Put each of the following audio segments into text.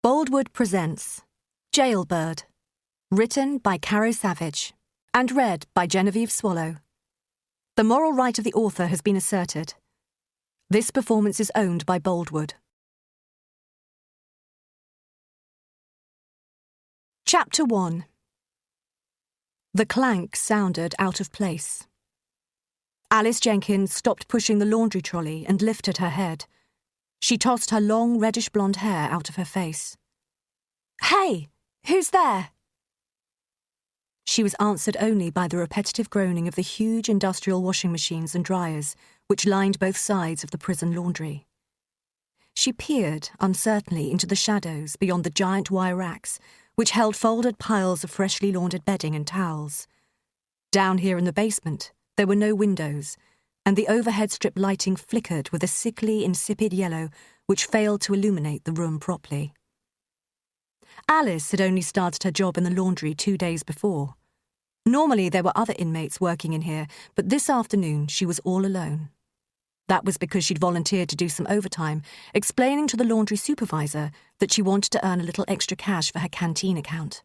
Boldwood presents Jailbird, written by Caro and read by Genevieve Swallow. The moral right of the author has been asserted. This performance is owned by Boldwood. Chapter 1. The clank sounded out of place. Alice Jenkins stopped pushing the laundry trolley and lifted her head. She tossed her long reddish-blonde hair out of her face. "Hey, who's there?" She was answered only by the repetitive groaning of the huge industrial washing machines and dryers which lined both sides of the prison laundry. She peered uncertainly into the shadows beyond the giant wire racks which held folded piles of freshly laundered bedding and towels. Down here in the basement, there were no windows, and the overhead strip lighting flickered with a sickly, insipid yellow which failed to illuminate the room properly. Alice had only started her job in the laundry 2 days before. Normally there were other inmates working in here, but this afternoon she was all alone. That was because she'd volunteered to do some overtime, explaining to the laundry supervisor that she wanted to earn a little extra cash for her canteen account.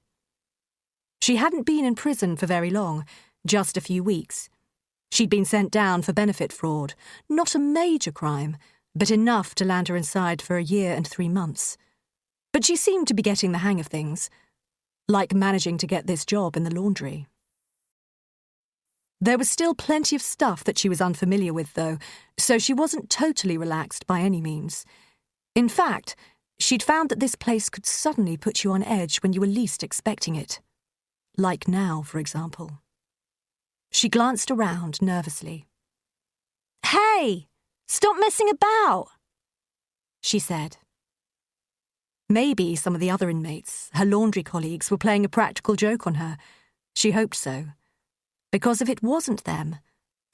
She hadn't been in prison for very long, just a few weeks. She'd been sent down for benefit fraud, not a major crime, but enough to land her inside for 1 year and 3 months. But she seemed to be getting the hang of things, like managing to get this job in the laundry. There was still plenty of stuff that she was unfamiliar with, though, so she wasn't totally relaxed by any means. In fact, she'd found that this place could suddenly put you on edge when you were least expecting it. Like now, for example. She glanced around nervously. "Hey, stop messing about," she said. Maybe some of the other inmates, her laundry colleagues, were playing a practical joke on her. She hoped so. Because if it wasn't them,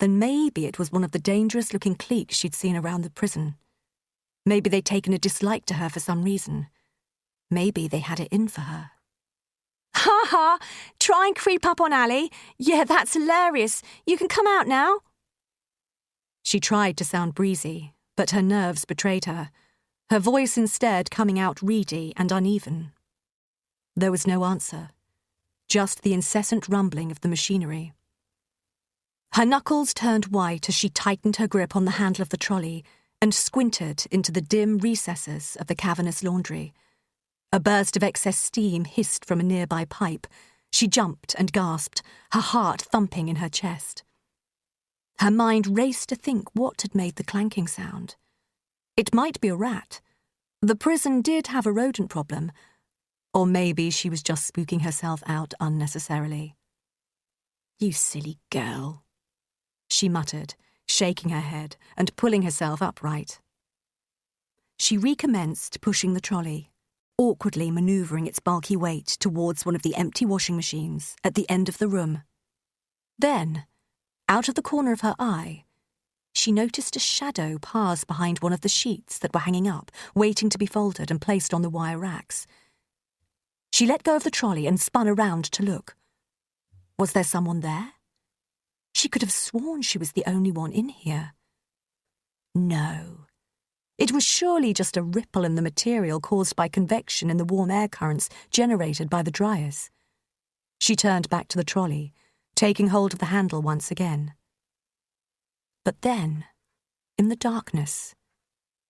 then maybe it was one of the dangerous-looking cliques she'd seen around the prison. Maybe they'd taken a dislike to her for some reason. Maybe they had it in for her. "Ha ha! Try and creep up on Ali. Yeah, that's hilarious. You can come out now." She tried to sound breezy, but her nerves betrayed her, her voice instead coming out reedy and uneven. There was no answer, just the incessant rumbling of the machinery. Her knuckles turned white as she tightened her grip on the handle of the trolley and squinted into the dim recesses of the cavernous laundry. A burst of excess steam hissed from a nearby pipe. She jumped and gasped, her heart thumping in her chest. Her mind raced to think what had made the clanking sound. It might be a rat. The prison did have a rodent problem. Or maybe she was just spooking herself out unnecessarily. "You silly girl," she muttered, shaking her head and pulling herself upright. She recommenced pushing the trolley, awkwardly manoeuvring its bulky weight towards one of the empty washing machines at the end of the room. Then, out of the corner of her eye, she noticed a shadow pass behind one of the sheets that were hanging up, waiting to be folded and placed on the wire racks. She let go of the trolley and spun around to look. Was there someone there? She could have sworn she was the only one in here. No. It was surely just a ripple in the material caused by convection in the warm air currents generated by the dryers. She turned back to the trolley, taking hold of the handle once again. But then, in the darkness,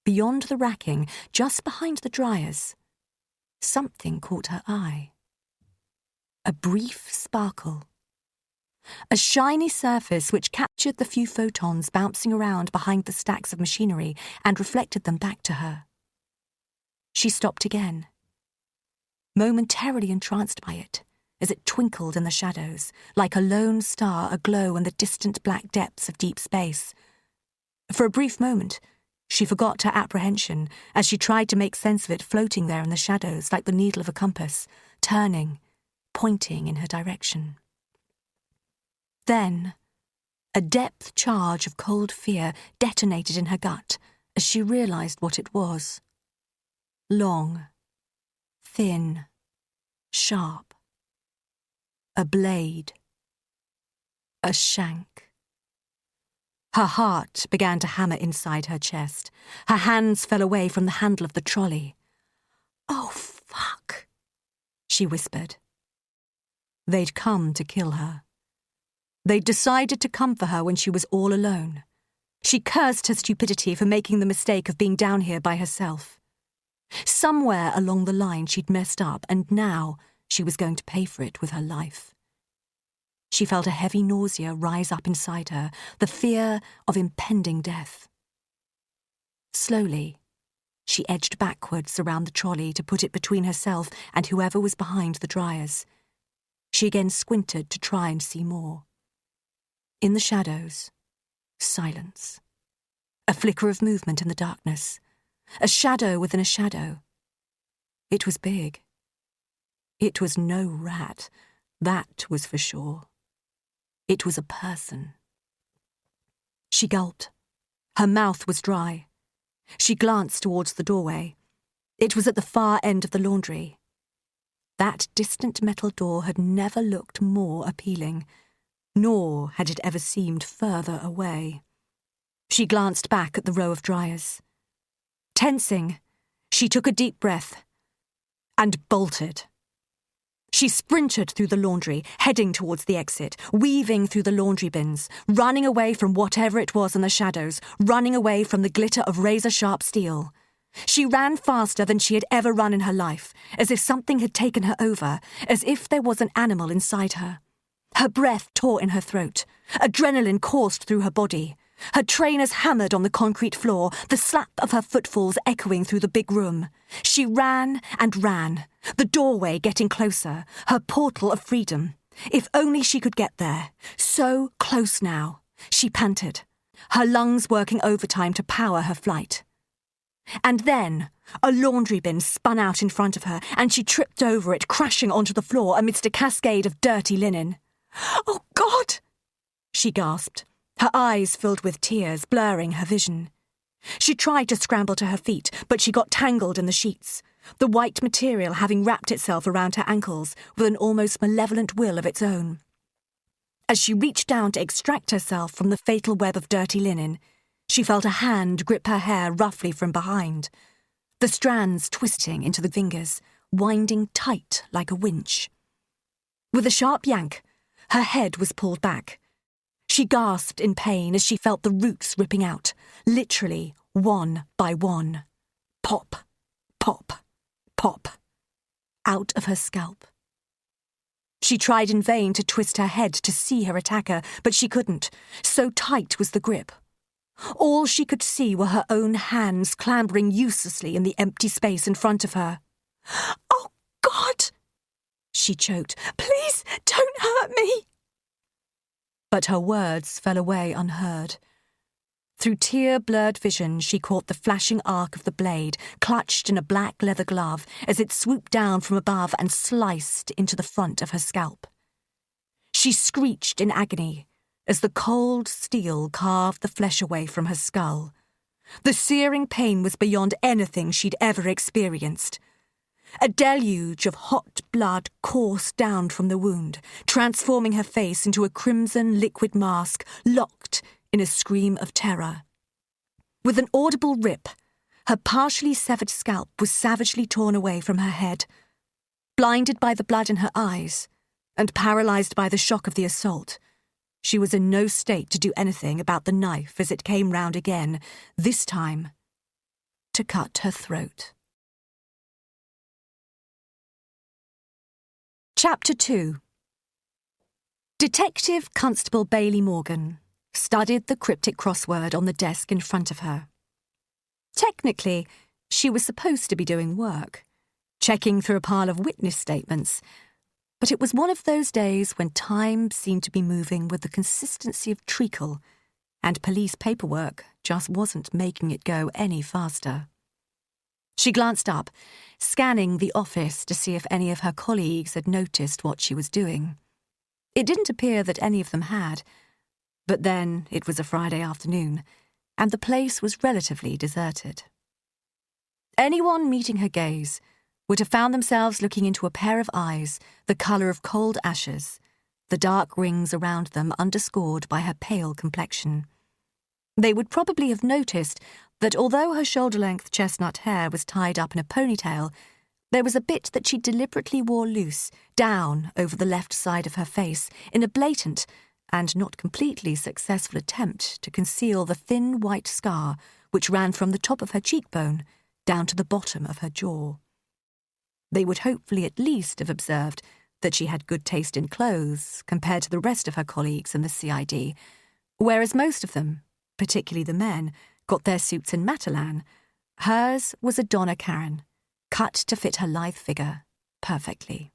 beyond the racking, just behind the dryers, something caught her eye. A brief sparkle. A shiny surface which captured the few photons bouncing around behind the stacks of machinery and reflected them back to her. She stopped again, momentarily entranced by it, as it twinkled in the shadows, like a lone star aglow in the distant black depths of deep space. For a brief moment, she forgot her apprehension as she tried to make sense of it floating there in the shadows like the needle of a compass, turning, pointing in her direction. Then, a depth charge of cold fear detonated in her gut as she realized what it was. Long, thin, sharp. A blade. A shank. Her heart began to hammer inside her chest. Her hands fell away from the handle of the trolley. "Oh, she whispered. They'd come to kill her. They'd decided to come for her when she was all alone. She cursed her stupidity for making the mistake of being down here by herself. Somewhere along the line she'd messed up, and now she was going to pay for it with her life. She felt a heavy nausea rise up inside her, the fear of impending death. Slowly, she edged backwards around the trolley to put it between herself and whoever was behind the dryers. She again squinted to try and see more. In the shadows, silence. A flicker of movement in the darkness. A shadow within a shadow. It was big. It was no rat, that was for sure. It was a person. She gulped. Her mouth was dry. She glanced towards the doorway. It was at the far end of the laundry. That distant metal door had never looked more appealing, nor had it ever seemed further away. She glanced back at the row of dryers. Tensing, she took a deep breath and bolted. She sprinted through the laundry, heading towards the exit, weaving through the laundry bins, running away from whatever it was in the shadows, running away from the glitter of razor-sharp steel. She ran faster than she had ever run in her life, as if something had taken her over, as if there was an animal inside her. Her breath tore in her throat. Adrenaline coursed through her body. Her trainers hammered on the concrete floor, the slap of her footfalls echoing through the big room. She ran and ran, the doorway getting closer, her portal of freedom. If only she could get there. So close now. She panted, her lungs working overtime to power her flight. And then a laundry bin spun out in front of her, and she tripped over it, crashing onto the floor amidst a cascade of dirty linen. "Oh, God!" she gasped, her eyes filled with tears, blurring her vision. She tried to scramble to her feet, but she got tangled in the sheets, the white material having wrapped itself around her ankles with an almost malevolent will of its own. As she reached down to extract herself from the fatal web of dirty linen, she felt a hand grip her hair roughly from behind, the strands twisting into the fingers, winding tight like a winch. With a sharp yank, her head was pulled back. She gasped in pain as she felt the roots ripping out, literally one by one. Pop, pop, pop, out of her scalp. She tried in vain to twist her head to see her attacker, but she couldn't. So tight was the grip. All she could see were her own hands clambering uselessly in the empty space in front of her. "Oh, God!" she choked. "Please don't hurt me!" But her words fell away unheard. Through tear-blurred vision, she caught the flashing arc of the blade, clutched in a black leather glove, as it swooped down from above and sliced into the front of her scalp. She screeched in agony as the cold steel carved the flesh away from her skull. The searing pain was beyond anything she'd ever experienced. A deluge of hot blood coursed down from the wound, transforming her face into a crimson liquid mask locked in a scream of terror. With an audible rip, her partially severed scalp was savagely torn away from her head. Blinded by the blood in her eyes, and paralysed by the shock of the assault, she was in no state to do anything about the knife as it came round again, this time to cut her throat. Chapter 2. Detective Constable Bailey Morgan studied the cryptic crossword on the desk in front of her. Technically, she was supposed to be doing work, checking through a pile of witness statements, but it was one of those days when time seemed to be moving with the consistency of treacle, and police paperwork just wasn't making it go any faster. She glanced up, scanning the office to see if any of her colleagues had noticed what she was doing. It didn't appear that any of them had, but then it was a Friday afternoon, and the place was relatively deserted. Anyone meeting her gaze would have found themselves looking into a pair of eyes the colour of cold ashes, the dark rings around them underscored by her pale complexion. They would probably have noticed that although her shoulder-length chestnut hair was tied up in a ponytail, There was a bit that she deliberately wore loose, down over the left side of her face, in a blatant and not completely successful attempt to conceal the thin white scar which ran from the top of her cheekbone down to the bottom of her jaw. They would hopefully at least have observed that she had good taste in clothes compared to the rest of her colleagues in the CID, whereas most of them, particularly the men, got their suits in Matalan. Hers was a Donna Karan, cut to fit her lithe figure perfectly.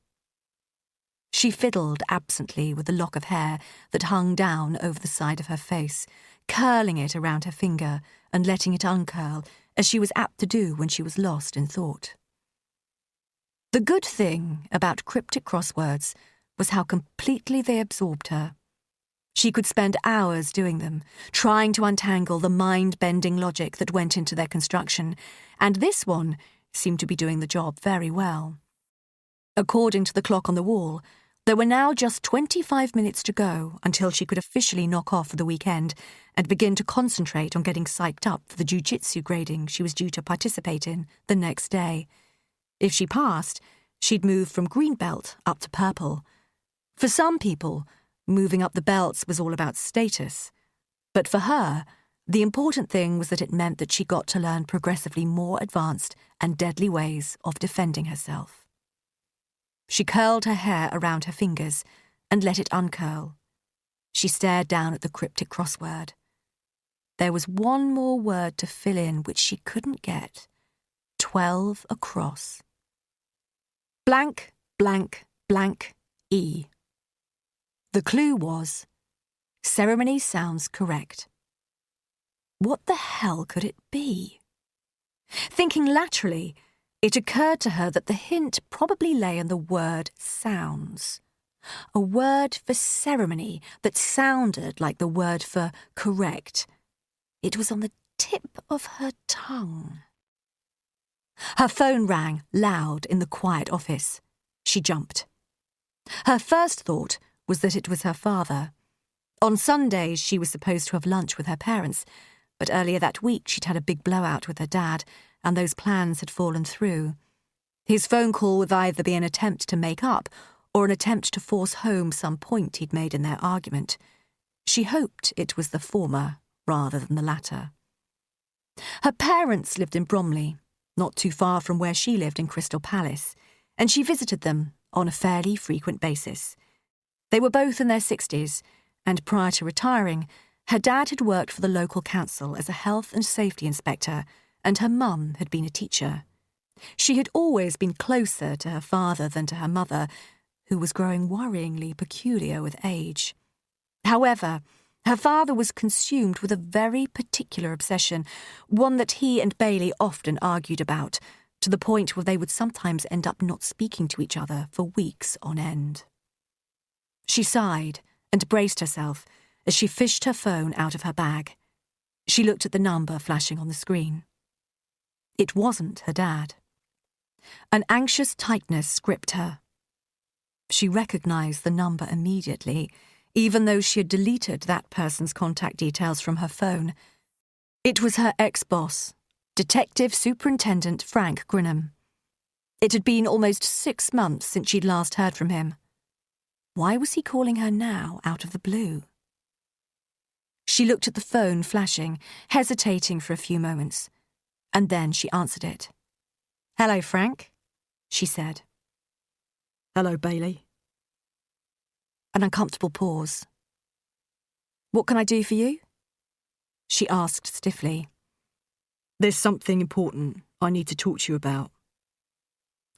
She fiddled absently with the lock of hair that hung down over the side of her face, curling it around her finger and letting it uncurl, as she was apt to do when she was lost in thought. The good thing about cryptic crosswords was how completely they absorbed her. She could spend hours doing them, trying to untangle the mind-bending logic that went into their construction, and this one seemed to be doing the job very well. According to the clock on the wall, there were now just 25 minutes to go until she could officially knock off for the weekend and begin to concentrate on getting psyched up for the jiu-jitsu grading she was due to participate in the next day. If she passed, she'd move from green belt up to purple. For some people, moving up the belts was all about status. But for her, the important thing was that it meant that she got to learn progressively more advanced and deadly ways of defending herself. She curled her hair around her fingers and let it uncurl. She stared down at the cryptic crossword. There was one more word to fill in which she couldn't get. 12 across. Blank, blank, blank, E. The clue was, ceremony sounds correct. What the hell could it be? Thinking laterally, it occurred to her that the hint probably lay in the word sounds. A word for ceremony that sounded like the word for correct. It was on the tip of her tongue. Her phone rang loud in the quiet office. She jumped. Her first thought was that it was her father. On Sundays, she was supposed to have lunch with her parents, but earlier that week she'd had a big blowout with her dad, and those plans had fallen through. His phone call would either be an attempt to make up or an attempt to force home some point he'd made in their argument. She hoped it was the former rather than the latter. Her parents lived in Bromley, not too far from where she lived in Crystal Palace, and she visited them on a fairly frequent basis. They were both in their 60s, and prior to retiring, her dad had worked for the local council as a health and safety inspector, and her mum had been a teacher. She had always been closer to her father than to her mother, who was growing worryingly peculiar with age. However, her father was consumed with a very particular obsession, one that he and Bailey often argued about, to the point where they would sometimes end up not speaking to each other for weeks on end. She sighed and braced herself as she fished her phone out of her bag. She looked at the number flashing on the screen. It wasn't her dad. An anxious tightness gripped her. She recognized the number immediately, even though she had deleted that person's contact details from her phone. It was her ex-boss, Detective Superintendent Frank Grinham. It had been almost 6 months since she'd last heard from him. Why was he calling her now, out of the blue? She looked at the phone flashing, hesitating for a few moments, and then she answered it. "Hello, Frank," she said. "Hello, Bailey." An uncomfortable pause. "What can I do for you?" she asked stiffly. "There's something important I need to talk to you about."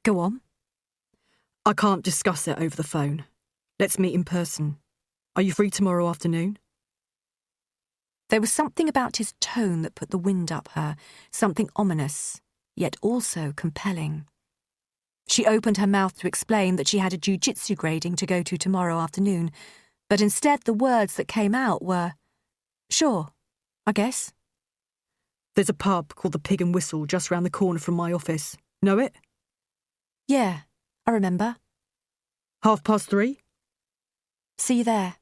"Go on." "I can't discuss it over the phone. Let's meet in person. Are you free tomorrow afternoon?" There was something about his tone that put the wind up her, something ominous, yet also compelling. She opened her mouth to explain that she had a jiu-jitsu grading to go to tomorrow afternoon, but instead the words that came out were, "Sure, I guess." "There's a pub called the Pig and Whistle just round the corner from my office. Know it?" "Yeah, I remember." 3:30? "See you there."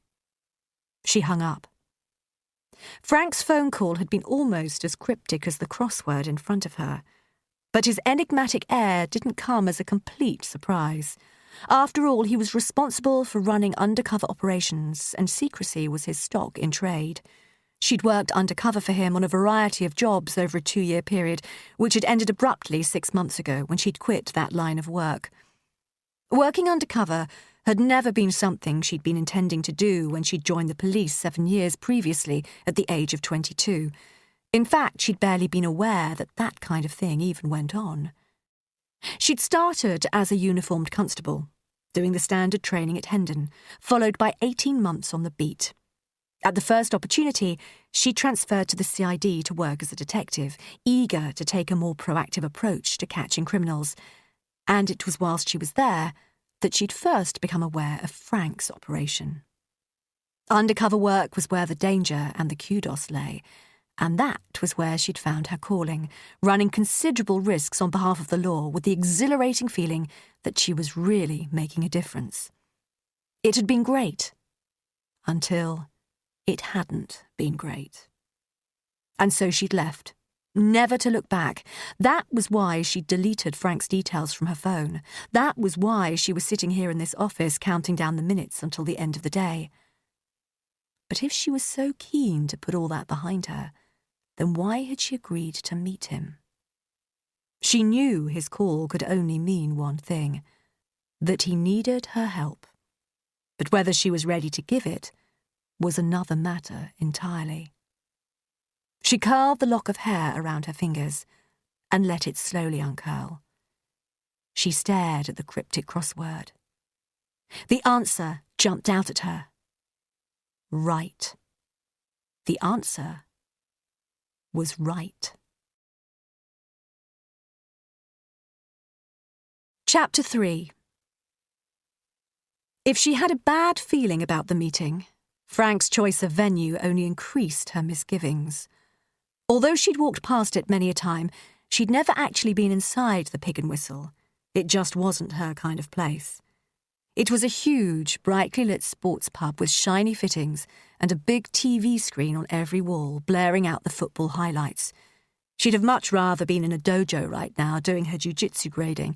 She hung up. Frank's phone call had been almost as cryptic as the crossword in front of her. But his enigmatic air didn't come as a complete surprise. After all, he was responsible for running undercover operations, and secrecy was his stock in trade. She'd worked undercover for him on a variety of jobs over a 2-year period, which had ended abruptly 6 months ago when she'd quit that line of work. Working undercover had never been something she'd been intending to do when she'd joined the police 7 years previously at the age of 22. In fact, she'd barely been aware that that kind of thing even went on. She'd started as a uniformed constable, doing the standard training at Hendon, followed by 18 months on the beat. At the first opportunity, she transferred to the CID to work as a detective, eager to take a more proactive approach to catching criminals. And it was whilst she was there that she'd first become aware of Frank's operation. Undercover work was where the danger and the kudos lay, and that was where she'd found her calling, running considerable risks on behalf of the law with the exhilarating feeling that she was really making a difference. It had been great, until it hadn't been great. And so she'd left, never to look back. That was why she'd deleted Frank's details from her phone. That was why she was sitting here in this office counting down the minutes until the end of the day. But if she was so keen to put all that behind her, then why had she agreed to meet him? She knew his call could only mean one thing, that he needed her help. But whether she was ready to give it was another matter entirely. She curled the lock of hair around her fingers and let it slowly uncurl. She stared at the cryptic crossword. The answer jumped out at her. Right. The answer was right. Chapter 3. If she had a bad feeling about the meeting, Frank's choice of venue only increased her misgivings. Although she'd walked past it many a time, she'd never actually been inside the Pig and Whistle. It just wasn't her kind of place. It was a huge, brightly lit sports pub with shiny fittings and a big TV screen on every wall, blaring out the football highlights. She'd have much rather been in a dojo right now doing her jiu-jitsu grading,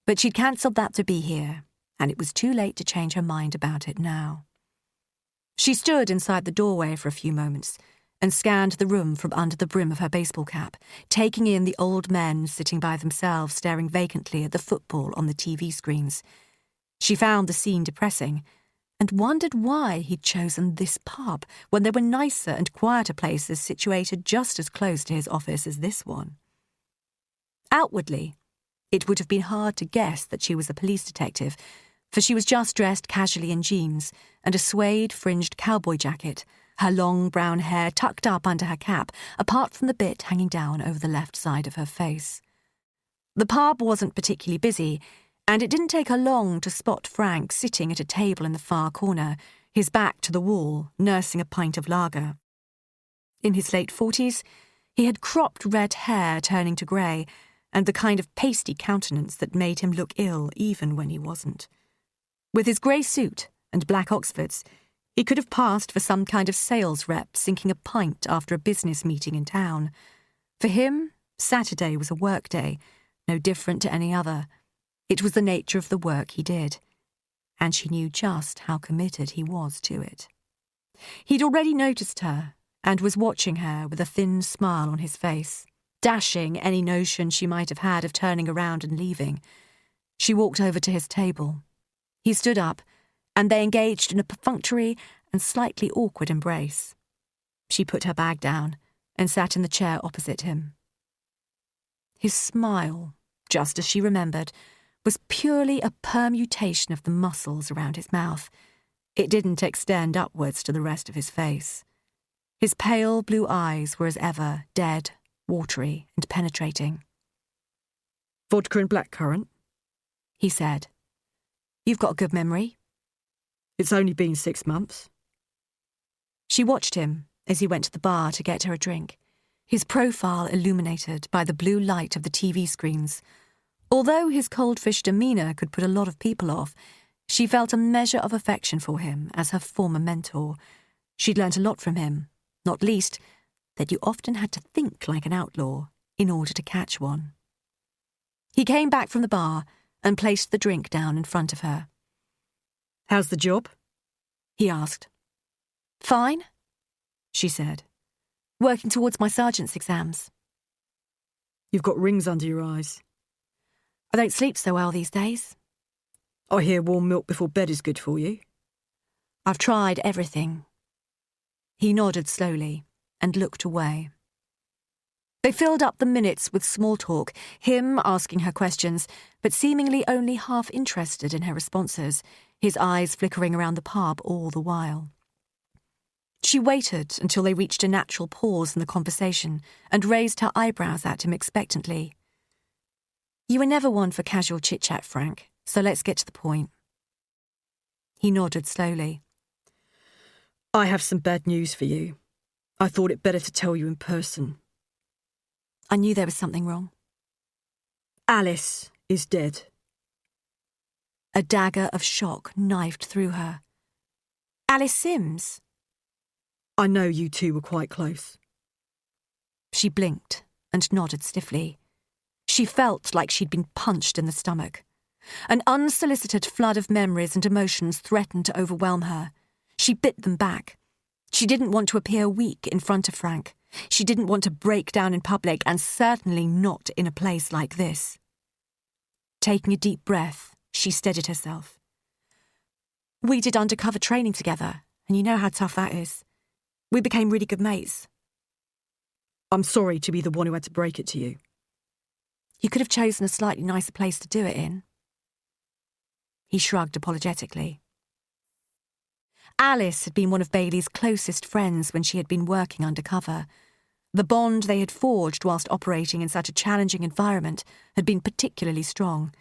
but she'd cancelled that to be here, and it was too late to change her mind about it now. She stood inside the doorway for a few moments and scanned the room from under the brim of her baseball cap, taking in the old men sitting by themselves staring vacantly at the football on the TV screens. She found the scene depressing and wondered why he'd chosen this pub when there were nicer and quieter places situated just as close to his office as this one. Outwardly, it would have been hard to guess that she was a police detective, for she was just dressed casually in jeans and a suede fringed cowboy jacket, her long brown hair tucked up under her cap, apart from the bit hanging down over the left side of her face. The pub wasn't particularly busy, and it didn't take her long to spot Frank sitting at a table in the far corner, his back to the wall, nursing a pint of lager. In his late 40s, he had cropped red hair turning to grey, and the kind of pasty countenance that made him look ill even when he wasn't. With his grey suit and black Oxfords, he could have passed for some kind of sales rep sinking a pint after a business meeting in town. For him, Saturday was a work day, no different to any other. It was the nature of the work he did, and she knew just how committed he was to it. He'd already noticed her and was watching her with a thin smile on his face, dashing any notion she might have had of turning around and leaving. She walked over to his table. He stood up, and they engaged in a perfunctory and slightly awkward embrace. She put her bag down and sat in the chair opposite him. His smile, just as she remembered, was purely a permutation of the muscles around his mouth. It didn't extend upwards to the rest of his face. His pale blue eyes were as ever dead, watery, and penetrating. Vodka and blackcurrant, he said. You've got a good memory. It's only been 6 months. She watched him as he went to the bar to get her a drink, his profile illuminated by the blue light of the TV screens. Although his cold-fish demeanour could put a lot of people off, she felt a measure of affection for him as her former mentor. She'd learnt a lot from him, not least that you often had to think like an outlaw in order to catch one. He came back from the bar and placed the drink down in front of her. How's the job? He asked. Fine, she said, working towards my sergeant's exams. You've got rings under your eyes. I don't sleep so well these days. I hear warm milk before bed is good for you. I've tried everything. He nodded slowly and looked away. They filled up the minutes with small talk, him asking her questions, but seemingly only half interested in her responses, his eyes flickering around the pub all the while. She waited until they reached a natural pause in the conversation and raised her eyebrows at him expectantly. You were never one for casual chit-chat, Frank, so let's get to the point. He nodded slowly. I have some bad news for you. I thought it better to tell you in person. I knew there was something wrong. Alice is dead. A dagger of shock knifed through her. Alice Sims? I know you two were quite close. She blinked and nodded stiffly. She felt like she'd been punched in the stomach. An unsolicited flood of memories and emotions threatened to overwhelm her. She bit them back. She didn't want to appear weak in front of Frank. She didn't want to break down in public, and certainly not in a place like this. Taking a deep breath, she steadied herself. We did undercover training together, and you know how tough that is. We became really good mates. I'm sorry to be the one who had to break it to you. You could have chosen a slightly nicer place to do it in. He shrugged apologetically. Alice had been one of Bailey's closest friends when she had been working undercover. The bond they had forged whilst operating in such a challenging environment had been particularly strong.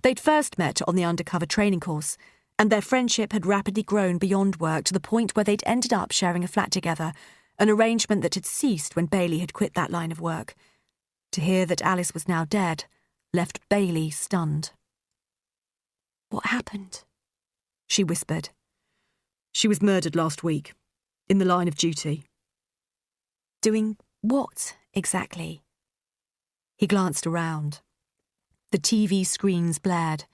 They'd first met on the undercover training course, and their friendship had rapidly grown beyond work to the point where they'd ended up sharing a flat together, an arrangement that had ceased when Bailey had quit that line of work. To hear that Alice was now dead left Bailey stunned. What happened? She whispered. She was murdered last week, in the line of duty. Doing what, exactly? He glanced around. The TV screens blared.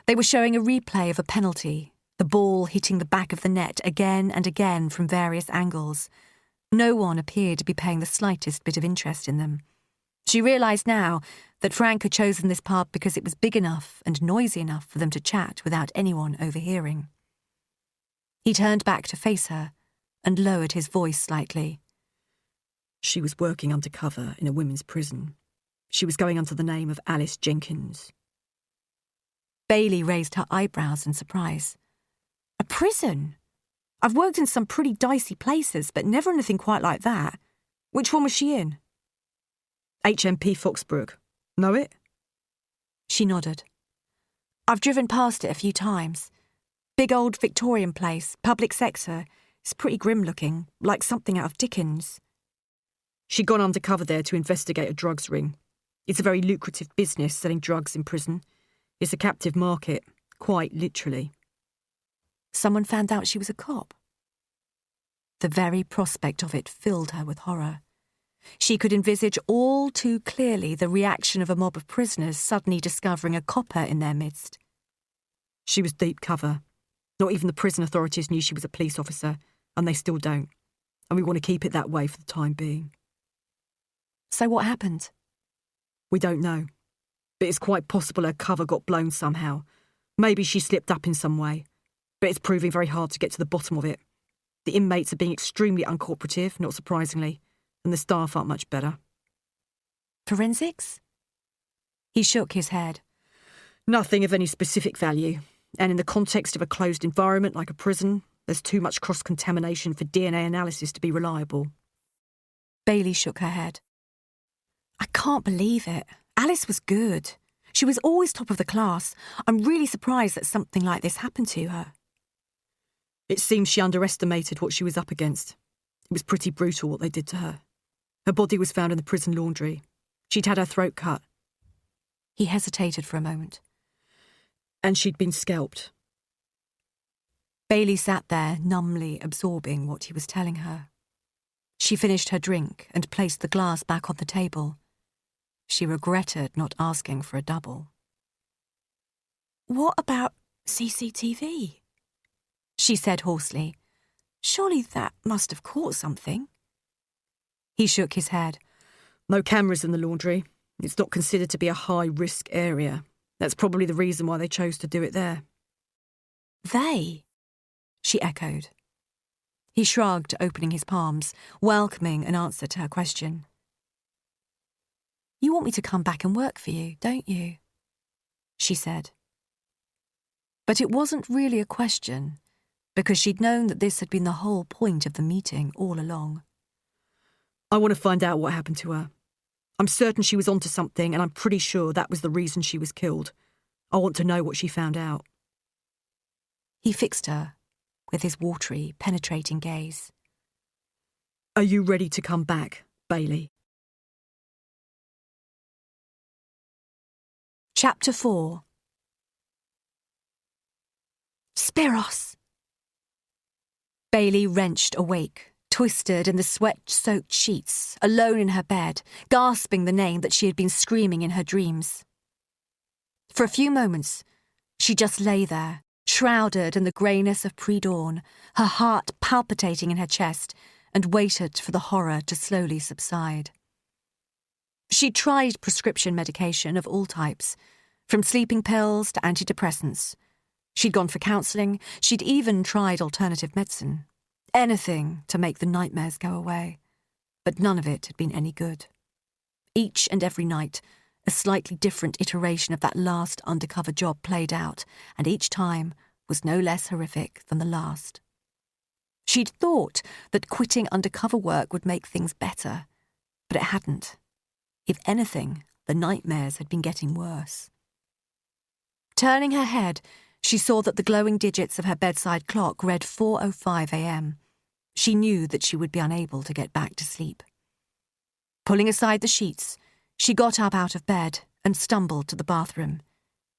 They were showing a replay of a penalty, the ball hitting the back of the net again and again from various angles. No one appeared to be paying the slightest bit of interest in them. She realised now that Frank had chosen this pub because it was big enough and noisy enough for them to chat without anyone overhearing. He turned back to face her and lowered his voice slightly. She was working undercover in a women's prison. She was going under the name of Alice Jenkins. Bailey raised her eyebrows in surprise. A prison? I've worked in some pretty dicey places, but never anything quite like that. Which one was she in? HMP Foxbrook. Know it? She nodded. I've driven past it a few times. Big old Victorian place, public sector. It's pretty grim looking, like something out of Dickens. She'd gone undercover there to investigate a drugs ring. It's a very lucrative business, selling drugs in prison. It's a captive market, quite literally. Someone found out she was a cop. The very prospect of it filled her with horror. She could envisage all too clearly the reaction of a mob of prisoners suddenly discovering a copper in their midst. She was deep cover. Not even the prison authorities knew she was a police officer, and they still don't. And we want to keep it that way for the time being. So what happened? We don't know. But it's quite possible her cover got blown somehow. Maybe she slipped up in some way. But it's proving very hard to get to the bottom of it. The inmates are being extremely uncooperative, not surprisingly, and the staff aren't much better. Forensics? He shook his head. Nothing of any specific value. And in the context of a closed environment like a prison, there's too much cross-contamination for DNA analysis to be reliable. Bailey shook her head. I can't believe it. Alice was good. She was always top of the class. I'm really surprised that something like this happened to her. It seems she underestimated what she was up against. It was pretty brutal what they did to her. Her body was found in the prison laundry. She'd had her throat cut. He hesitated for a moment. And she'd been scalped. Bailey sat there, numbly absorbing what he was telling her. She finished her drink and placed the glass back on the table. She regretted not asking for a double. What about CCTV? She said hoarsely. Surely that must have caught something. He shook his head. No cameras in the laundry. It's not considered to be a high-risk area. That's probably the reason why they chose to do it there. They? She echoed. He shrugged, opening his palms, welcoming an answer to her question. You want me to come back and work for you, don't you? She said. But it wasn't really a question, because she'd known that this had been the whole point of the meeting all along. I want to find out what happened to her. I'm certain she was onto something, and I'm pretty sure that was the reason she was killed. I want to know what she found out. He fixed her with his watery, penetrating gaze. Are you ready to come back, Bailey? Chapter 4. Spiros! Bailey wrenched awake, twisted in the sweat-soaked sheets, alone in her bed, gasping the name that she had been screaming in her dreams. For a few moments, she just lay there, shrouded in the greyness of pre-dawn, her heart palpitating in her chest, and waited for the horror to slowly subside. She tried prescription medication of all types, from sleeping pills to antidepressants. She'd gone for counselling, she'd even tried alternative medicine. Anything to make the nightmares go away. But none of it had been any good. Each and every night, a slightly different iteration of that last undercover job played out, and each time was no less horrific than the last. She'd thought that quitting undercover work would make things better, but it hadn't. If anything, the nightmares had been getting worse. Turning her head, she saw that the glowing digits of her bedside clock read 4:05 a.m. She knew that she would be unable to get back to sleep. Pulling aside the sheets, she got up out of bed and stumbled to the bathroom.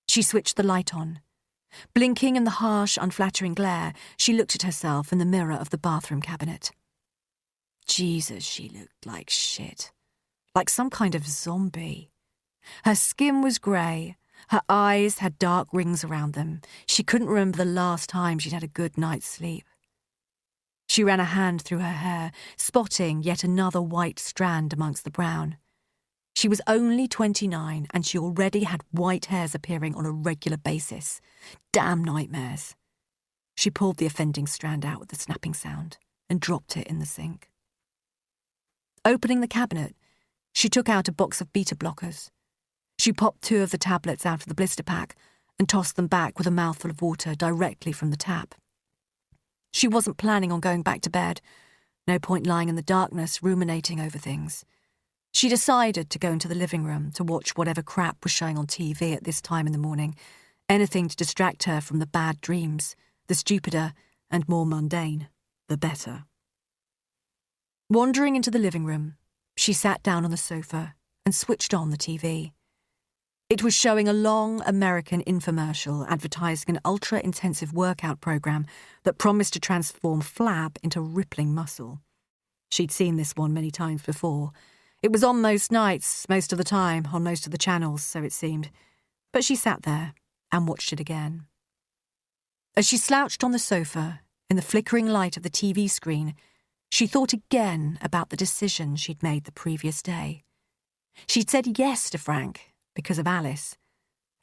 She switched the light on. Blinking in the harsh, unflattering glare, she looked at herself in the mirror of the bathroom cabinet. Jesus, she looked like shit. Like some kind of zombie. Her skin was grey. Her eyes had dark rings around them. She couldn't remember the last time she'd had a good night's sleep. She ran a hand through her hair, spotting yet another white strand amongst the brown. She was only 29, and she already had white hairs appearing on a regular basis. Damn nightmares. She pulled the offending strand out with a snapping sound and dropped it in the sink. Opening the cabinet, she took out a box of beta blockers. She popped 2 of the tablets out of the blister pack and tossed them back with a mouthful of water directly from the tap. She wasn't planning on going back to bed. No point lying in the darkness, ruminating over things. She decided to go into the living room to watch whatever crap was showing on TV at this time in the morning, anything to distract her from the bad dreams, the stupider and more mundane, the better. Wandering into the living room, she sat down on the sofa and switched on the TV. It was showing a long American infomercial advertising an ultra-intensive workout program that promised to transform flab into rippling muscle. She'd seen this one many times before. It was on most nights, most of the time, on most of the channels, so it seemed. But she sat there and watched it again. As she slouched on the sofa, in the flickering light of the TV screen, she thought again about the decision she'd made the previous day. She'd said yes to Frank because of Alice,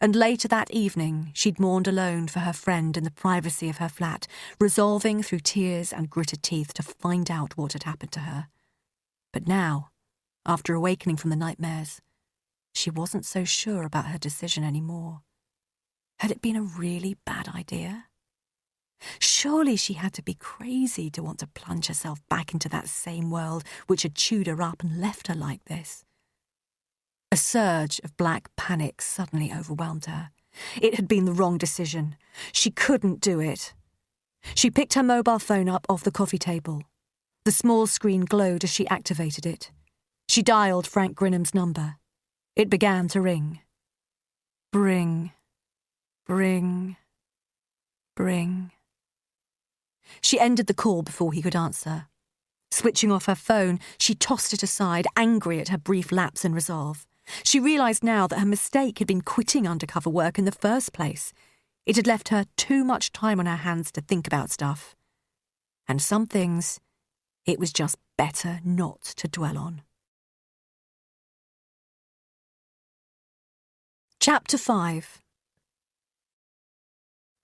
and later that evening she'd mourned alone for her friend in the privacy of her flat, resolving through tears and gritted teeth to find out what had happened to her. But now, after awakening from the nightmares, she wasn't so sure about her decision anymore. Had it been a really bad idea? Surely she had to be crazy to want to plunge herself back into that same world which had chewed her up and left her like this. A surge of black panic suddenly overwhelmed her. It had been the wrong decision. She couldn't do it. She picked her mobile phone up off the coffee table. The small screen glowed as she activated it. She dialed Frank Grinham's number. It began to ring. Bring. Bring. Bring. She ended the call before he could answer. Switching off her phone, she tossed it aside, angry at her brief lapse in resolve. She realised now that her mistake had been quitting undercover work in the first place. It had left her too much time on her hands to think about stuff. And some things, it was just better not to dwell on. Chapter 5.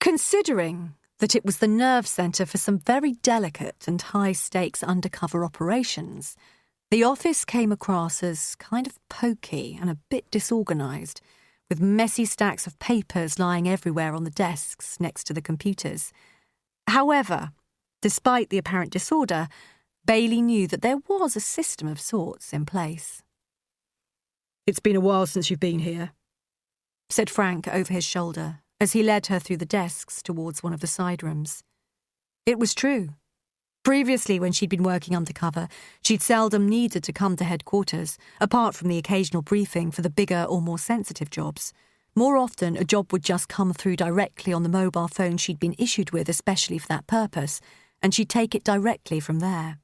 Considering that it was the nerve centre for some very delicate and high-stakes undercover operations, the office came across as kind of pokey and a bit disorganised, with messy stacks of papers lying everywhere on the desks next to the computers. However, despite the apparent disorder, Bailey knew that there was a system of sorts in place. "It's been a while since you've been here," said Frank over his shoulder as he led her through the desks towards one of the side rooms. It was true. Previously, when she'd been working undercover, she'd seldom needed to come to headquarters, apart from the occasional briefing for the bigger or more sensitive jobs. More often, a job would just come through directly on the mobile phone she'd been issued with especially for that purpose, and she'd take it directly from there.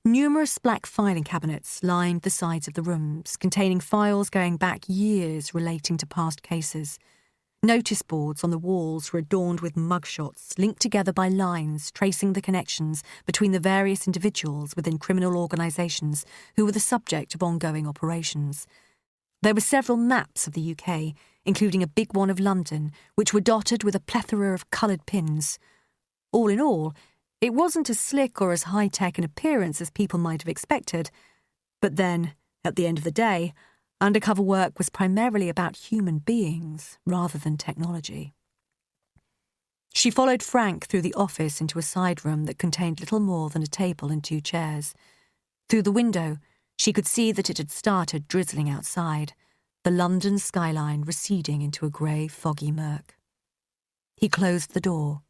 Numerous black filing cabinets lined the sides of the rooms, containing files going back years relating to past cases. Notice boards on the walls were adorned with mugshots linked together by lines tracing the connections between the various individuals within criminal organisations who were the subject of ongoing operations. There were several maps of the UK, including a big one of London, which were dotted with a plethora of coloured pins. All in all, it wasn't as slick or as high-tech in appearance as people might have expected. But then, at the end of the day, undercover work was primarily about human beings rather than technology. She followed Frank through the office into a side room that contained little more than a table and 2 chairs. Through the window, she could see that it had started drizzling outside, the London skyline receding into a grey, foggy murk. He closed the door.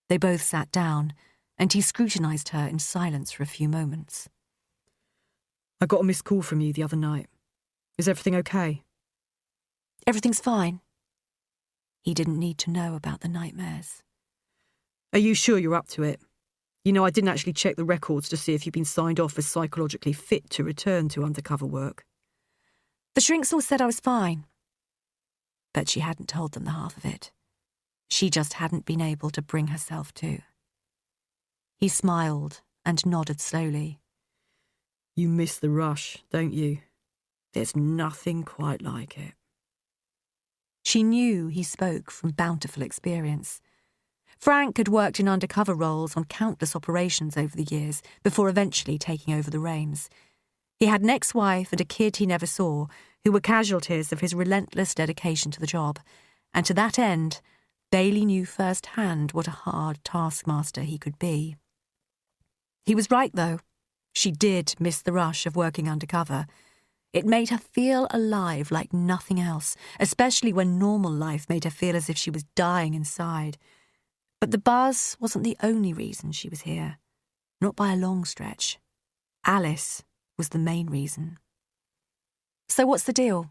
They both sat down, and he scrutinised her in silence for a few moments. "I got a missed call from you the other night. Is everything okay?" "Everything's fine." He didn't need to know about the nightmares. "Are you sure you're up to it? You know, I didn't actually check the records to see if you've been signed off as psychologically fit to return to undercover work." The shrinks all said I was fine. But she hadn't told them the half of it. She just hadn't been able to bring herself to. He smiled and nodded slowly. "You miss the rush, don't you? There's nothing quite like it." She knew he spoke from bountiful experience. Frank had worked in undercover roles on countless operations over the years before eventually taking over the reins. He had an ex-wife and a kid he never saw, who were casualties of his relentless dedication to the job, and to that end, Bailey knew firsthand what a hard taskmaster he could be. He was right, though. She did miss the rush of working undercover. It made her feel alive like nothing else, especially when normal life made her feel as if she was dying inside. But the buzz wasn't the only reason she was here. Not by a long stretch. Alice was the main reason. "So what's the deal?"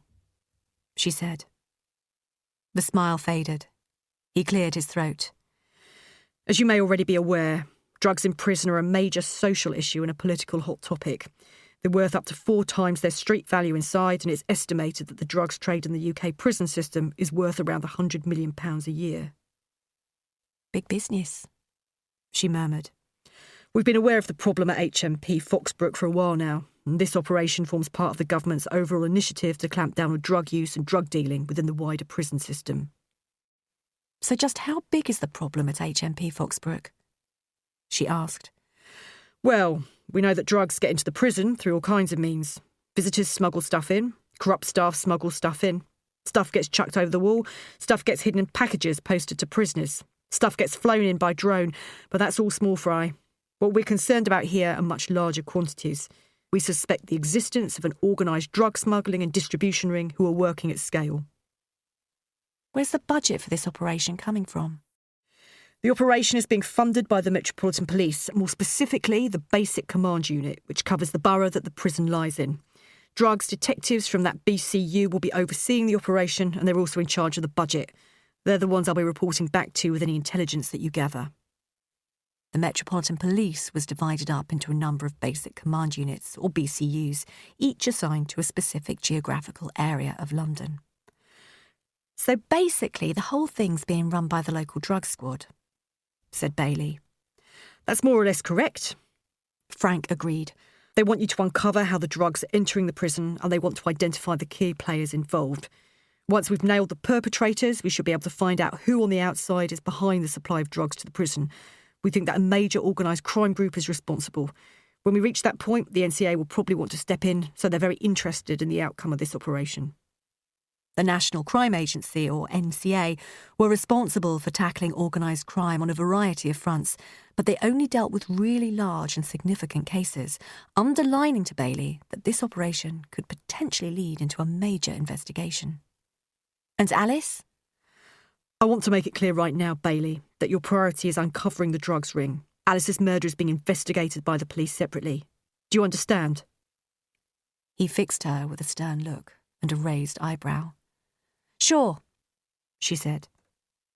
she said. The smile faded. He cleared his throat. "As you may already be aware, drugs in prison are a major social issue and a political hot topic. They're worth up to 4 times their street value inside, and it's estimated that the drugs trade in the UK prison system is worth around £100 million a year." "Big business," she murmured. "We've been aware of the problem at HMP Foxbrook for a while now, and this operation forms part of the government's overall initiative to clamp down on drug use and drug dealing within the wider prison system." "So just how big is the problem at HMP Foxbrook?" she asked. "Well, we know that drugs get into the prison through all kinds of means. Visitors smuggle stuff in, corrupt staff smuggle stuff in. Stuff gets chucked over the wall, stuff gets hidden in packages posted to prisoners. Stuff gets flown in by drone, but that's all small fry. What we're concerned about here are much larger quantities. We suspect the existence of an organised drug smuggling and distribution ring who are working at scale." "Where's the budget for this operation coming from?" "The operation is being funded by the Metropolitan Police, more specifically the Basic Command Unit, which covers the borough that the prison lies in. Drugs detectives from that BCU will be overseeing the operation, and they're also in charge of the budget. They're the ones I'll be reporting back to with any intelligence that you gather." the Metropolitan Police was divided up into a number of basic command units, or BCUs, each assigned to a specific geographical area of London. So basically, the whole thing's being run by the local drug squad, said Bailey. That's more or less correct, Frank agreed. They want you to uncover how the drugs are entering the prison, and they want to identify the key players involved. Once we've nailed the perpetrators, we should be able to find out who on the outside is behind the supply of drugs to the prison. We think that a major organised crime group is responsible. When we reach that point, the NCA will probably want to step in, so they're very interested in the outcome of this operation. The National Crime Agency, or NCA, were responsible for tackling organised crime on a variety of fronts, but they only dealt with really large and significant cases, underlining to Bailey that this operation could potentially lead into a major investigation. And Alice? I want to make it clear right now, Bailey, that your priority is uncovering the drugs ring. Alice's murder is being investigated by the police separately. Do you understand? He fixed her with a stern look and a raised eyebrow. Sure, she said.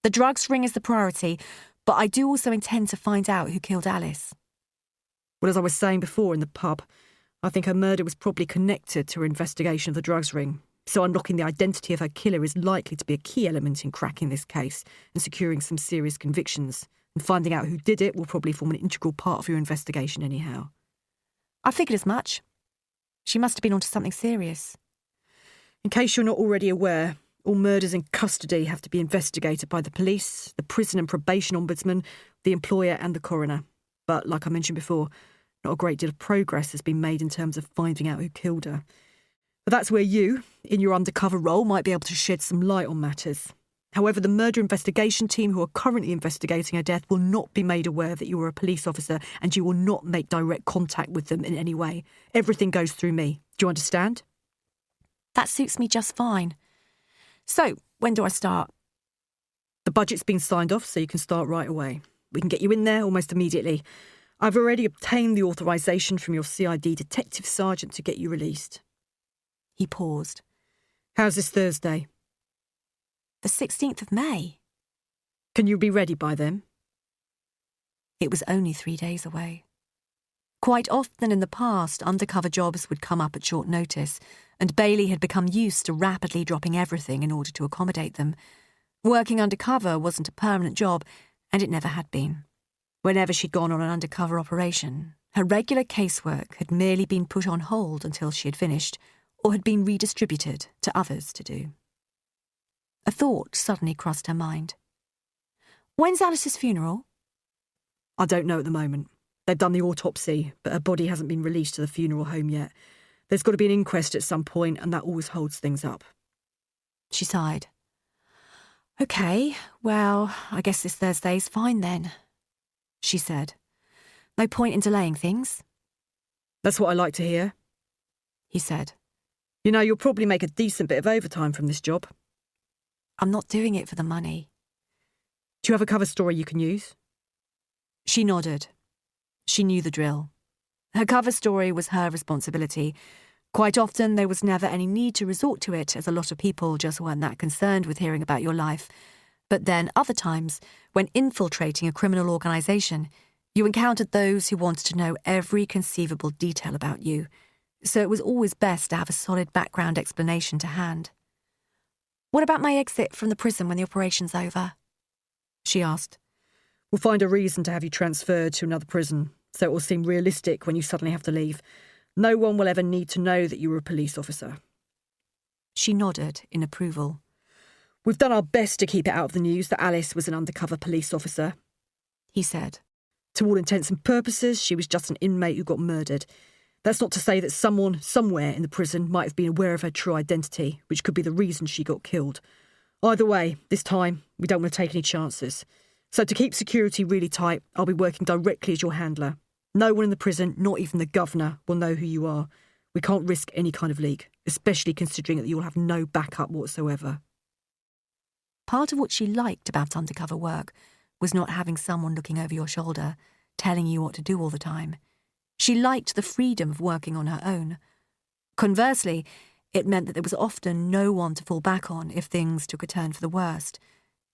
The drugs ring is the priority, but I do also intend to find out who killed Alice. Well, as I was saying before in the pub, I think her murder was probably connected to her investigation of the drugs ring. So unlocking the identity of her killer is likely to be a key element in cracking this case and securing some serious convictions. And finding out who did it will probably form an integral part of your investigation anyhow. I figured as much. She must have been onto something serious. In case you're not already aware, all murders in custody have to be investigated by the police, the prison and probation ombudsman, the employer and the coroner. But, like I mentioned before, not a great deal of progress has been made in terms of finding out who killed her. But that's where you, in your undercover role, might be able to shed some light on matters. However, the murder investigation team who are currently investigating her death will not be made aware that you were a police officer, and you will not make direct contact with them in any way. Everything goes through me. Do you understand? That suits me just fine. So, when do I start? The budget's been signed off, so you can start right away. We can get you in there almost immediately. I've already obtained the authorisation from your CID detective sergeant to get you released. He paused. How's this Thursday? The 16th of May. Can you be ready by then? It was only 3 days away. Quite often in the past, undercover jobs would come up at short notice, and Bailey had become used to rapidly dropping everything in order to accommodate them. Working undercover wasn't a permanent job, and it never had been. Whenever she'd gone on an undercover operation, her regular casework had merely been put on hold until she had finished, or had been redistributed to others to do. A thought suddenly crossed her mind. When's Alice's funeral? I don't know at the moment. They've done the autopsy, but her body hasn't been released to the funeral home yet. There's got to be an inquest at some point, and that always holds things up. She sighed. OK, well, I guess this Thursday's fine then, she said. No point in delaying things. That's what I like to hear, he said. You know, you'll probably make a decent bit of overtime from this job. I'm not doing it for the money. Do you have a cover story you can use? She nodded. She knew the drill. Her cover story was her responsibility. Quite often there was never any need to resort to it, as a lot of people just weren't that concerned with hearing about your life. But then other times, when infiltrating a criminal organisation, you encountered those who wanted to know every conceivable detail about you. So it was always best to have a solid background explanation to hand. What about my exit from the prison when the operation's over? She asked. We'll find a reason to have you transferred to another prison, so it will seem realistic when you suddenly have to leave. No one will ever need to know that you were a police officer. She nodded in approval. We've done our best to keep it out of the news that Alice was an undercover police officer, he said. To all intents and purposes, she was just an inmate who got murdered. That's not to say that someone, somewhere in the prison, might have been aware of her true identity, which could be the reason she got killed. Either way, this time, we don't want to take any chances. So to keep security really tight, I'll be working directly as your handler. No one in the prison, not even the governor, will know who you are. We can't risk any kind of leak, especially considering that you'll have no backup whatsoever. Part of what she liked about undercover work was not having someone looking over your shoulder, telling you what to do all the time. She liked the freedom of working on her own. Conversely, it meant that there was often no one to fall back on if things took a turn for the worst.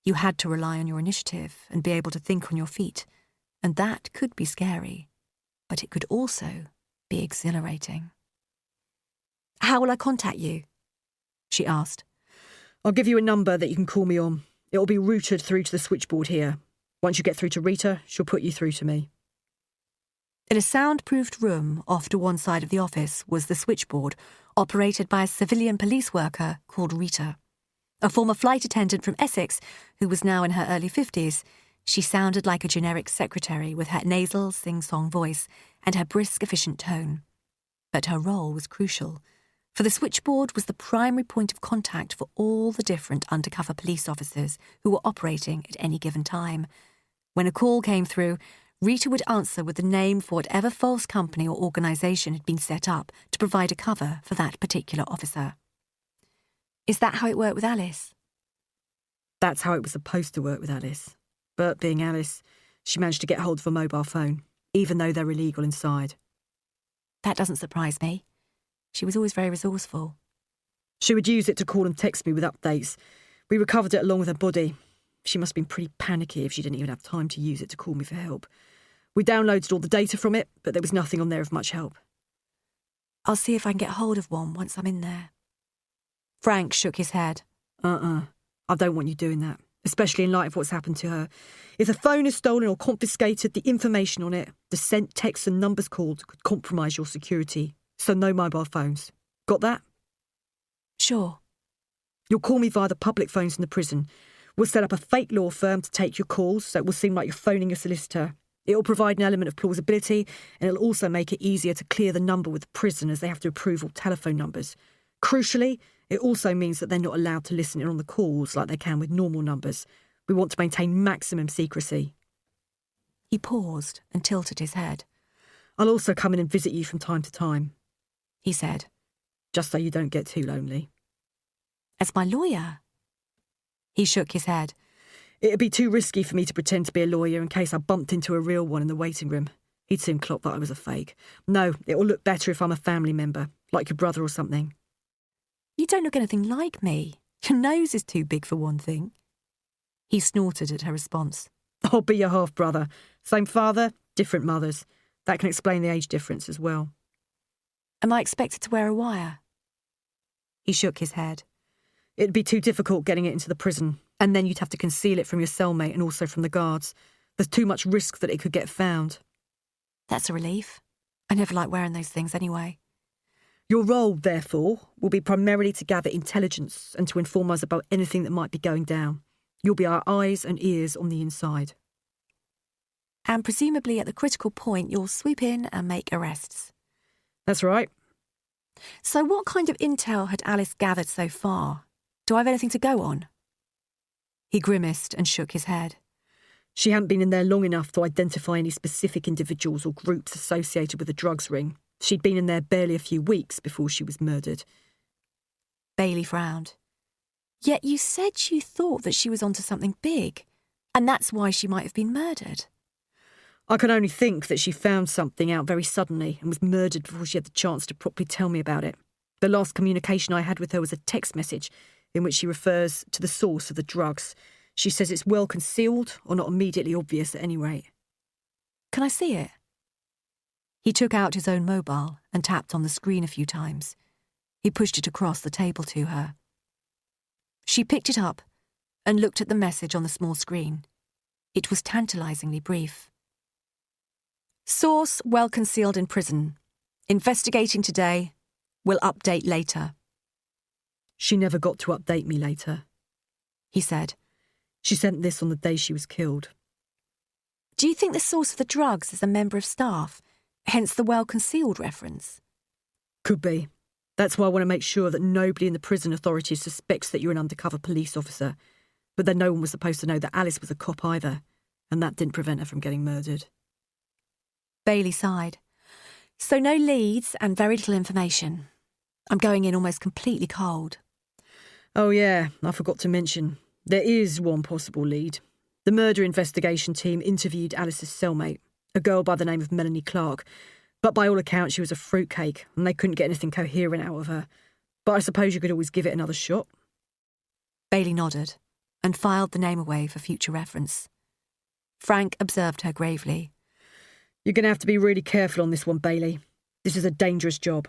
You had to rely on your initiative and be able to think on your feet, And that could be scary, but it could also be exhilarating. "How will I contact you?" she asked. "I'll give you a number that you can call me on. It'll be routed through to the switchboard here. Once you get through to Rita, she'll put you through to me." In a soundproofed room off to one side of the office was the switchboard, operated by a civilian police worker called Rita. A former flight attendant from Essex, who was now in her early 50s, she sounded like a generic secretary with her nasal, sing-song voice and her brisk, efficient tone. But her role was crucial, for the switchboard was the primary point of contact for all the different undercover police officers who were operating at any given time. When a call came through, Rita would answer with the name for whatever false company or organisation had been set up to provide a cover for that particular officer. Is that how it worked with Alice? That's how it was supposed to work with Alice. But being Alice, she managed to get hold of a mobile phone, even though they're illegal inside. That doesn't surprise me. She was always very resourceful. She would use it to call and text me with updates. We recovered it along with her body. She must have been pretty panicky if she didn't even have time to use it to call me for help. We downloaded all the data from it, but there was nothing on there of much help. I'll see if I can get hold of one once I'm in there. Frank shook his head. I don't want you doing that, especially in light of what's happened to her. If the phone is stolen or confiscated, the information on it, the sent texts and numbers called, could compromise your security. So no mobile phones. Got that? Sure. You'll call me via the public phones in the prison. We'll set up a fake law firm to take your calls, so it will seem like you're phoning a solicitor. It'll provide an element of plausibility, and it'll also make it easier to clear the number with the prison as they have to approve all telephone numbers. Crucially, it also means that they're not allowed to listen in on the calls like they can with normal numbers. We want to maintain maximum secrecy. He paused and tilted his head. I'll also come in and visit you from time to time, he said. Just so you don't get too lonely. As my lawyer? He shook his head. It'd be too risky for me to pretend to be a lawyer in case I bumped into a real one in the waiting room. He'd soon clock that I was a fake. No, it will look better if I'm a family member, like your brother or something. You don't look anything like me. Your nose is too big for one thing. He snorted at her response. I'll be your half-brother. Same father, different mothers. That can explain the age difference as well. Am I expected to wear a wire? He shook his head. It'd be too difficult getting it into the prison, and then you'd have to conceal it from your cellmate and also from the guards. There's too much risk that it could get found. That's a relief. I never like wearing those things anyway. Your role, therefore, will be primarily to gather intelligence and to inform us about anything that might be going down. You'll be our eyes and ears on the inside. And presumably at the critical point, you'll swoop in and make arrests. That's right. So what kind of intel had Alice gathered so far? Do I have anything to go on? He grimaced and shook his head. She hadn't been in there long enough to identify any specific individuals or groups associated with the drugs ring. She'd been in there barely a few weeks before she was murdered. Bailey frowned. Yet you said you thought that she was onto something big, and that's why she might have been murdered. I can only think that she found something out very suddenly and was murdered before she had the chance to properly tell me about it. The last communication I had with her was a text message in which she refers to the source of the drugs. She says it's well concealed or not immediately obvious at any rate. Can I see it? He took out his own mobile and tapped on the screen a few times. He pushed it across the table to her. She picked it up and looked at the message on the small screen. It was tantalisingly brief. Source well concealed in prison. Investigating today. Will update later. She never got to update me later, he said. She sent this on the day she was killed. Do you think the source of the drugs is a member of staff, hence the well-concealed reference? Could be. That's why I want to make sure that nobody in the prison authorities suspects that you're an undercover police officer. But then no one was supposed to know that Alice was a cop either, and that didn't prevent her from getting murdered. Bailey sighed. So no leads and very little information. I'm going in almost completely cold. Oh yeah, I forgot to mention. There is one possible lead. The murder investigation team interviewed Alice's cellmate, a girl by the name of Melanie Clark, but by all accounts she was a fruitcake and they couldn't get anything coherent out of her. But I suppose you could always give it another shot. Bailey nodded and filed the name away for future reference. Frank observed her gravely. You're going to have to be really careful on this one, Bailey. This is a dangerous job.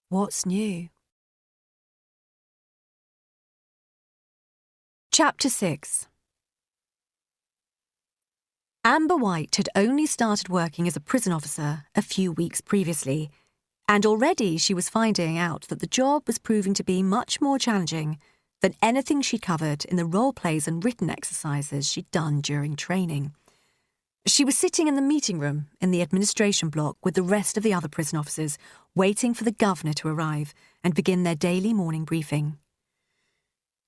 What's new? Chapter 6. Amber White had only started working as a prison officer a few weeks previously, and already she was finding out that the job was proving to be much more challenging than anything she'd covered in the role plays and written exercises she'd done during training. She was sitting in the meeting room in the administration block with the rest of the other prison officers, waiting for the governor to arrive and begin their daily morning briefing.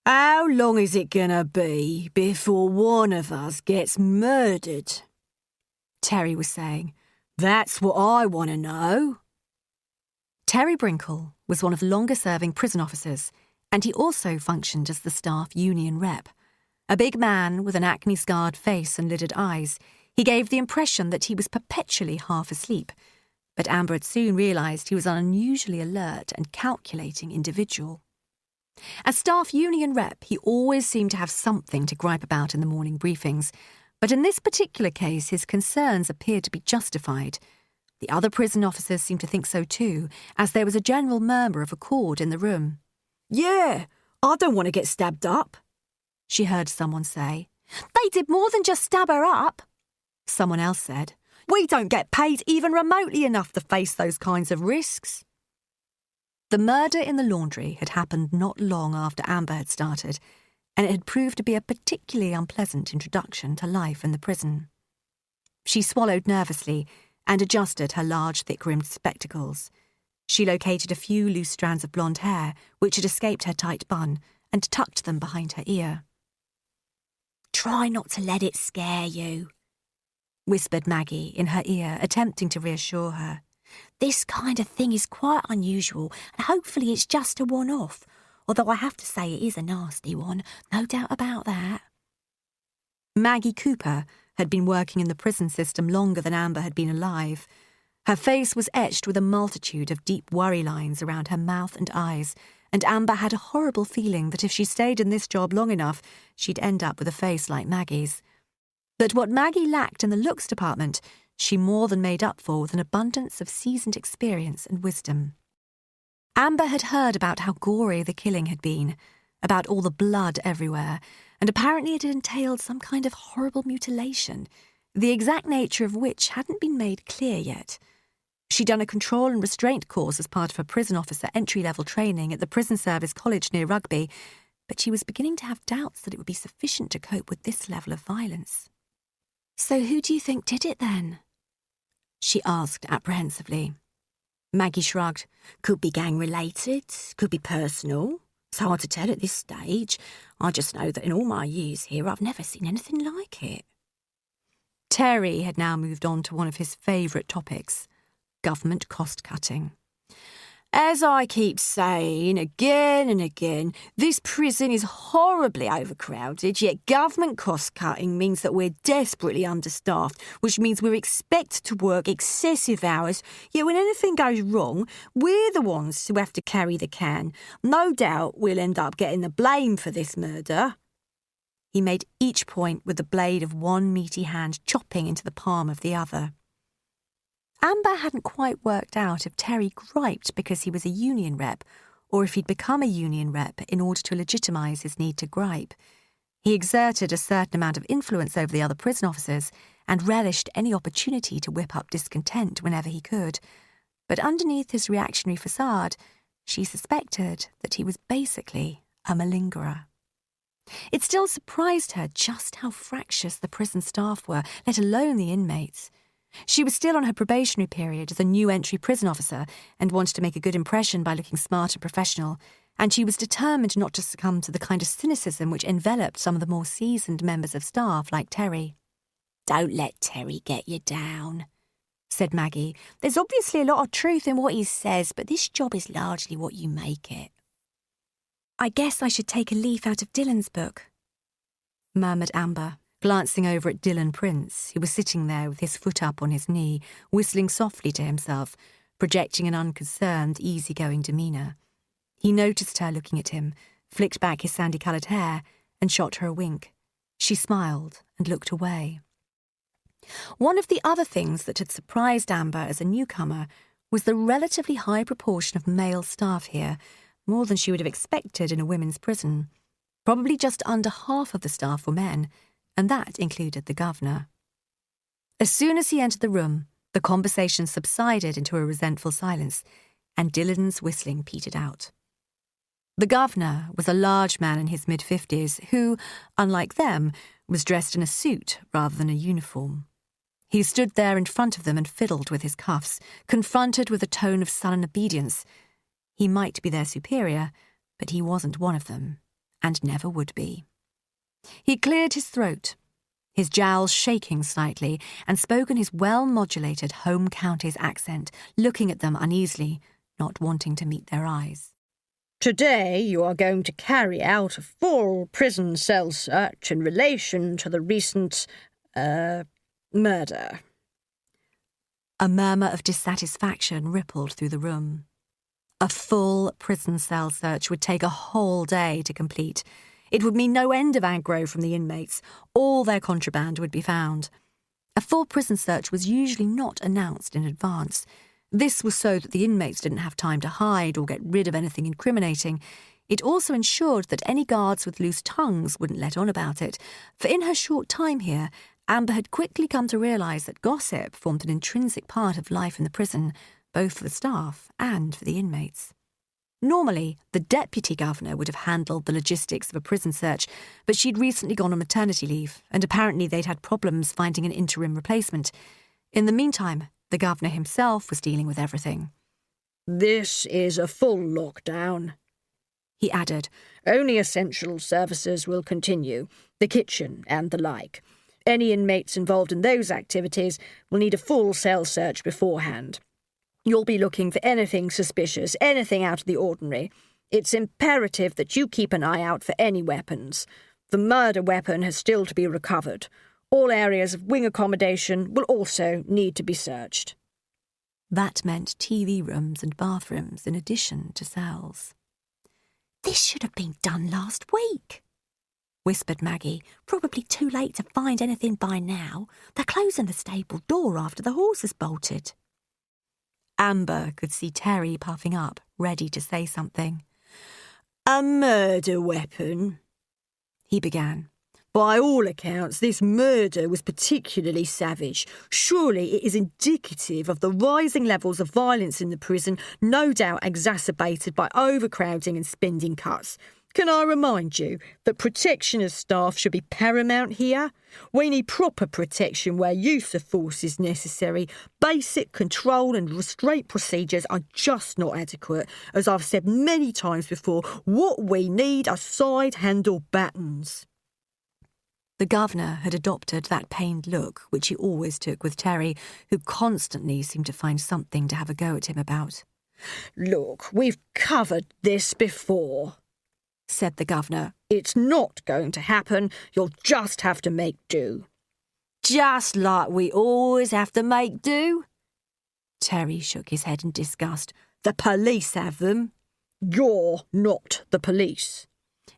How long is it gonna be before one of us gets murdered? Terry was saying. That's what I want to know. Terry Brinkle was one of the longer-serving prison officers, and he also functioned as the staff union rep. A big man with an acne-scarred face and lidded eyes, he gave the impression that he was perpetually half asleep, but Amber had soon realised he was an unusually alert and calculating individual. As staff union rep, he always seemed to have something to gripe about in the morning briefings, but in this particular case his concerns appeared to be justified. The other prison officers seemed to think so too, as there was a general murmur of accord in the room. Yeah, I don't want to get stabbed up, she heard someone say. They did more than just stab her up, someone else said. We don't get paid even remotely enough to face those kinds of risks. The murder in the laundry had happened not long after Amber had started, and it had proved to be a particularly unpleasant introduction to life in the prison. She swallowed nervously and adjusted her large, thick-rimmed spectacles. She located a few loose strands of blonde hair, which had escaped her tight bun, and tucked them behind her ear. Try not to let it scare you, whispered Maggie in her ear, attempting to reassure her. This kind of thing is quite unusual, and hopefully it's just a one-off, although I have to say it is a nasty one, no doubt about that. Maggie Cooper had been working in the prison system longer than Amber had been alive. Her face was etched with a multitude of deep worry lines around her mouth and eyes, and Amber had a horrible feeling that if she stayed in this job long enough, she'd end up with a face like Maggie's. But what Maggie lacked in the looks department, she more than made up for with an abundance of seasoned experience and wisdom. Amber had heard about how gory the killing had been, about all the blood everywhere, and apparently it had entailed some kind of horrible mutilation, the exact nature of which hadn't been made clear yet. She'd done a control and restraint course as part of her prison officer entry-level training at the Prison Service College near Rugby, but she was beginning to have doubts that it would be sufficient to cope with this level of violence. So who do you think did it then? She asked apprehensively. Maggie shrugged. Could be gang-related, could be personal. It's hard to tell at this stage. I just know that in all my years here, I've never seen anything like it. Terry had now moved on to one of his favourite topics, government cost-cutting. As I keep saying again and again, this prison is horribly overcrowded, yet government cost-cutting means that we're desperately understaffed, which means we're expected to work excessive hours, yet when anything goes wrong, we're the ones who have to carry the can. No doubt we'll end up getting the blame for this murder. He made each point with the blade of one meaty hand chopping into the palm of the other. Amber hadn't quite worked out if Terry griped because he was a union rep, or if he'd become a union rep in order to legitimise his need to gripe. He exerted a certain amount of influence over the other prison officers and relished any opportunity to whip up discontent whenever he could. But underneath his reactionary facade, she suspected that he was basically a malingerer. It still surprised her just how fractious the prison staff were, let alone the inmates. She was still on her probationary period as a new entry prison officer and wanted to make a good impression by looking smart and professional, and she was determined not to succumb to the kind of cynicism which enveloped some of the more seasoned members of staff like Terry. Don't let Terry get you down, said Maggie. There's obviously a lot of truth in what he says, but this job is largely what you make it. I guess I should take a leaf out of Dylan's book, murmured Amber, glancing over at Dylan Prince, who was sitting there with his foot up on his knee, whistling softly to himself, projecting an unconcerned, easygoing demeanour. He noticed her looking at him, flicked back his sandy-coloured hair, and shot her a wink. She smiled and looked away. One of the other things that had surprised Amber as a newcomer was the relatively high proportion of male staff here, more than she would have expected in a women's prison. Probably just under half of the staff were men, and that included the governor. As soon as he entered the room, the conversation subsided into a resentful silence, and Dylan's whistling petered out. The governor was a large man in his mid-50s who, unlike them, was dressed in a suit rather than a uniform. He stood there in front of them and fiddled with his cuffs, confronted with a tone of sullen obedience. He might be their superior, but he wasn't one of them, and never would be. He cleared his throat, his jowls shaking slightly, and spoke in his well-modulated home counties accent, looking at them uneasily, not wanting to meet their eyes. Today you are going to carry out a full prison cell search in relation to the recent, murder. A murmur of dissatisfaction rippled through the room. A full prison cell search would take a whole day to complete. It would mean no end of aggro from the inmates. All their contraband would be found. A full prison search was usually not announced in advance. This was so that the inmates didn't have time to hide or get rid of anything incriminating. It also ensured that any guards with loose tongues wouldn't let on about it, for in her short time here, Amber had quickly come to realise that gossip formed an intrinsic part of life in the prison, both for the staff and for the inmates. Normally, the deputy governor would have handled the logistics of a prison search, but she'd recently gone on maternity leave, and apparently they'd had problems finding an interim replacement. In the meantime, the governor himself was dealing with everything. This is a full lockdown, he added. Only essential services will continue, the kitchen and the like. Any inmates involved in those activities will need a full cell search beforehand. You'll be looking for anything suspicious, anything out of the ordinary. It's imperative that you keep an eye out for any weapons. The murder weapon has still to be recovered. All areas of wing accommodation will also need to be searched. That meant TV rooms and bathrooms in addition to cells. This should have been done last week, whispered Maggie. Probably too late to find anything by now. They're closing the stable door after the horses bolted. Amber could see Terry puffing up, ready to say something. A murder weapon, he began. By all accounts, this murder was particularly savage. Surely it is indicative of the rising levels of violence in the prison, no doubt exacerbated by overcrowding and spending cuts. Can I remind you that protection of staff should be paramount here? We need proper protection where use of force is necessary. Basic control and restraint procedures are just not adequate. As I've said many times before, what we need are side-handle batons. The governor had adopted that pained look which he always took with Terry, who constantly seemed to find something to have a go at him about. Look, we've covered this before, said the governor. It's not going to happen. You'll just have to make do. Just like we always have to make do? Terry shook his head in disgust. The police have them. You're not the police.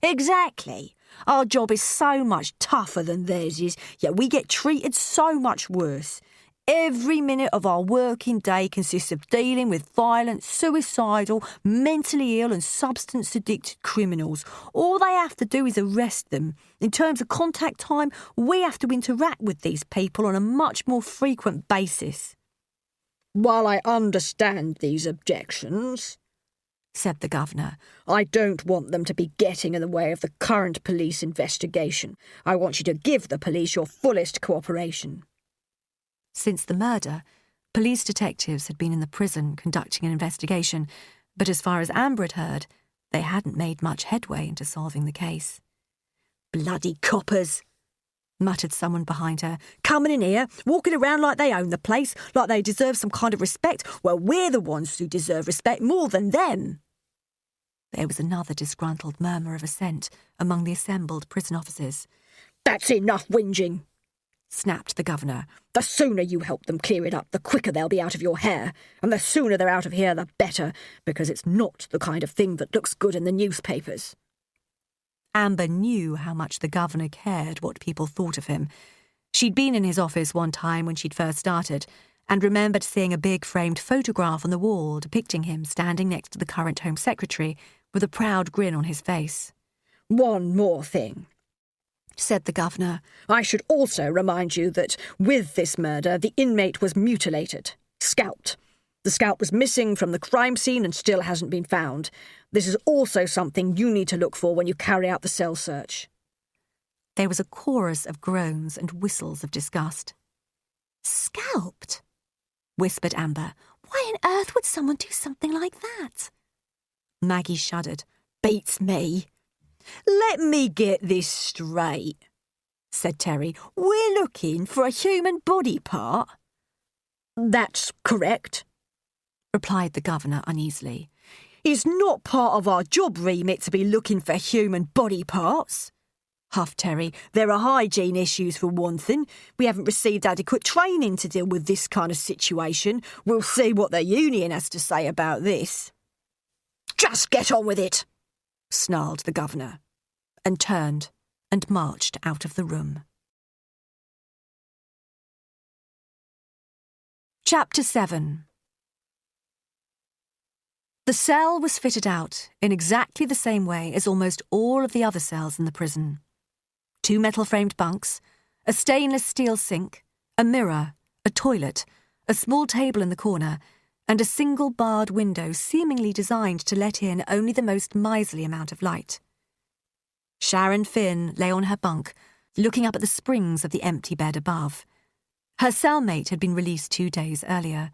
Exactly. Our job is so much tougher than theirs is, yet we get treated so much worse. Every minute of our working day consists of dealing with violent, suicidal, mentally ill and substance-addicted criminals. All they have to do is arrest them. In terms of contact time, we have to interact with these people on a much more frequent basis. While I understand these objections, said the governor, I don't want them to be getting in the way of the current police investigation. I want you to give the police your fullest cooperation. Since the murder, police detectives had been in the prison conducting an investigation, but as far as Amber had heard, they hadn't made much headway into solving the case. Bloody coppers, muttered someone behind her. Coming in here, walking around like they own the place, like they deserve some kind of respect. Well, we're the ones who deserve respect more than them. There was another disgruntled murmur of assent among the assembled prison officers. That's enough whinging, snapped the governor. The sooner you help them clear it up, the quicker they'll be out of your hair. And the sooner they're out of here, the better, because it's not the kind of thing that looks good in the newspapers. Amber knew how much the governor cared what people thought of him. She'd been in his office one time when she'd first started, and remembered seeing a big framed photograph on the wall depicting him standing next to the current Home Secretary with a proud grin on his face. "One more thing," said the governor. "I should also remind you that with this murder, the inmate was mutilated, scalped. The scalp was missing from the crime scene and still hasn't been found. This is also something you need to look for when you carry out the cell search." There was a chorus of groans and whistles of disgust. "Scalped?" whispered Amber. "Why on earth would someone do something like that?" Maggie shuddered. "Beats me. Let me get this straight," said Terry. "We're looking for a human body part?" "That's correct," replied the governor uneasily. "It's not part of our job remit to be looking for human body parts," huffed Terry. "There are hygiene issues for one thing. We haven't received adequate training to deal with this kind of situation. We'll see what the union has to say about this." "Just get on with it," snarled the governor, and turned and marched out of the room. Chapter 7. The cell was fitted out in exactly the same way as almost all of the other cells in the prison. 2 metal-framed bunks, a stainless steel sink, a mirror, a toilet, a small table in the corner, and a single barred window seemingly designed to let in only the most miserly amount of light. Sharon Finn lay on her bunk, looking up at the springs of the empty bed above. Her cellmate had been released 2 days earlier.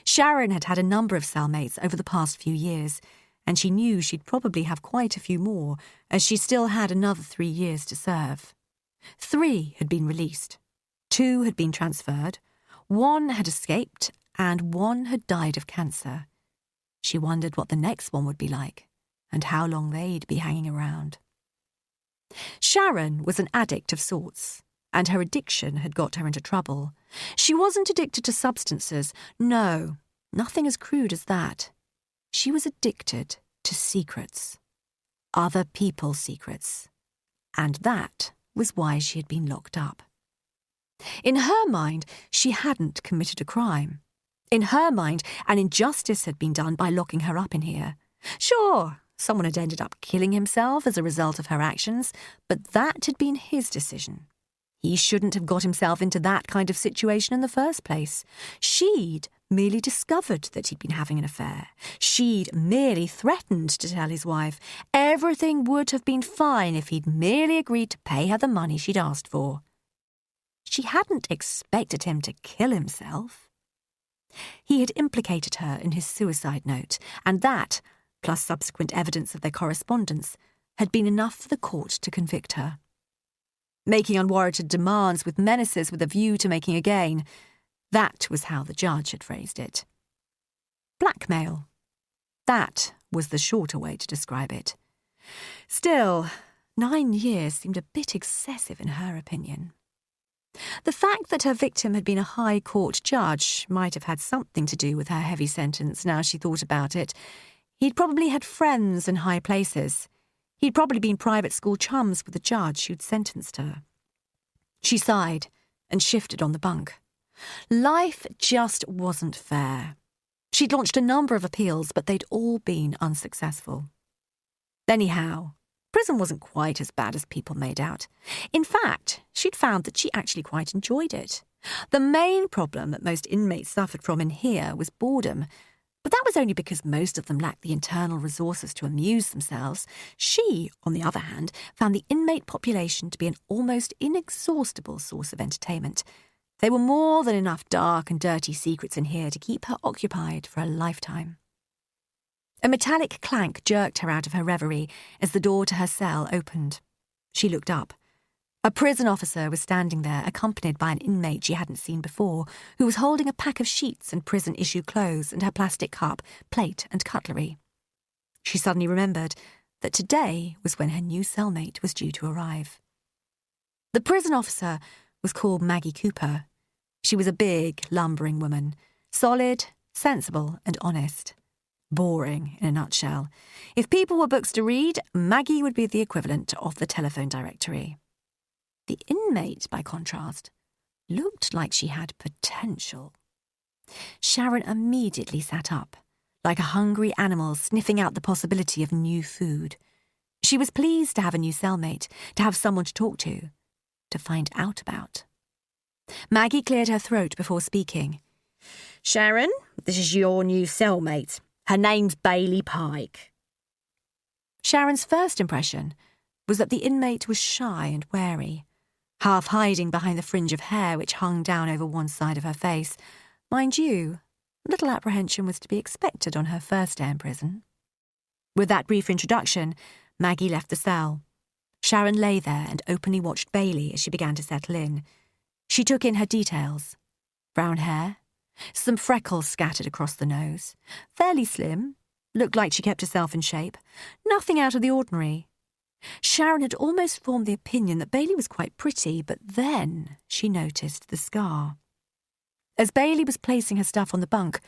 Sharon had had a number of cellmates over the past few years, and she knew she'd probably have quite a few more, as she still had another 3 years to serve. 3 had been released. 2 had been transferred. 1 had escaped, and 1 had died of cancer. She wondered what the next one would be like, and how long they'd be hanging around. Sharon was an addict of sorts, and her addiction had got her into trouble. She wasn't addicted to substances. No, nothing as crude as that. She was addicted to secrets. Other people's secrets. And that was why she had been locked up. In her mind, she hadn't committed a crime. In her mind, an injustice had been done by locking her up in here. Sure, someone had ended up killing himself as a result of her actions, but that had been his decision. He shouldn't have got himself into that kind of situation in the first place. She'd merely discovered that he'd been having an affair. She'd merely threatened to tell his wife. Everything would have been fine if he'd merely agreed to pay her the money she'd asked for. She hadn't expected him to kill himself. He had implicated her in his suicide note, and that, plus subsequent evidence of their correspondence, had been enough for the court to convict her. Making unwarranted demands with menaces with a view to making a gain, that was how the judge had phrased it. Blackmail. That was the shorter way to describe it. Still, 9 years seemed a bit excessive in her opinion. The fact that her victim had been a High Court judge might have had something to do with her heavy sentence now she thought about it. He'd probably had friends in high places. He'd probably been private school chums with the judge who'd sentenced her. She sighed and shifted on the bunk. Life just wasn't fair. She'd launched a number of appeals, but they'd all been unsuccessful. Anyhow, prison wasn't quite as bad as people made out. In fact, she'd found that she actually quite enjoyed it. The main problem that most inmates suffered from in here was boredom, but that was only because most of them lacked the internal resources to amuse themselves. She, on the other hand, found the inmate population to be an almost inexhaustible source of entertainment. There were more than enough dark and dirty secrets in here to keep her occupied for a lifetime. A metallic clank jerked her out of her reverie as the door to her cell opened. She looked up. A prison officer was standing there, accompanied by an inmate she hadn't seen before, who was holding a pack of sheets and prison-issue clothes and her plastic cup, plate and cutlery. She suddenly remembered that today was when her new cellmate was due to arrive. The prison officer was called Maggie Cooper. She was a big, lumbering woman, solid, sensible and honest. Boring, in a nutshell. If people were books to read, Maggie would be the equivalent of the telephone directory. The inmate, by contrast, looked like she had potential. Sharon immediately sat up, like a hungry animal sniffing out the possibility of new food. She was pleased to have a new cellmate, to have someone to talk to find out about. Maggie cleared her throat before speaking. Sharon, this is your new cellmate. Her name's Bailey Pike. Sharon's first impression was that the inmate was shy and wary, half hiding behind the fringe of hair which hung down over one side of her face. Mind you, little apprehension was to be expected on her first day in prison. With that brief introduction, Maggie left the cell. Sharon lay there and openly watched Bailey as she began to settle in. She took in her details. Brown hair, some freckles scattered across the nose, fairly slim, looked like she kept herself in shape, nothing out of the ordinary. Sharon had almost formed the opinion that Bailey was quite pretty, but then she noticed the scar. As Bailey was placing her stuff on the bunk,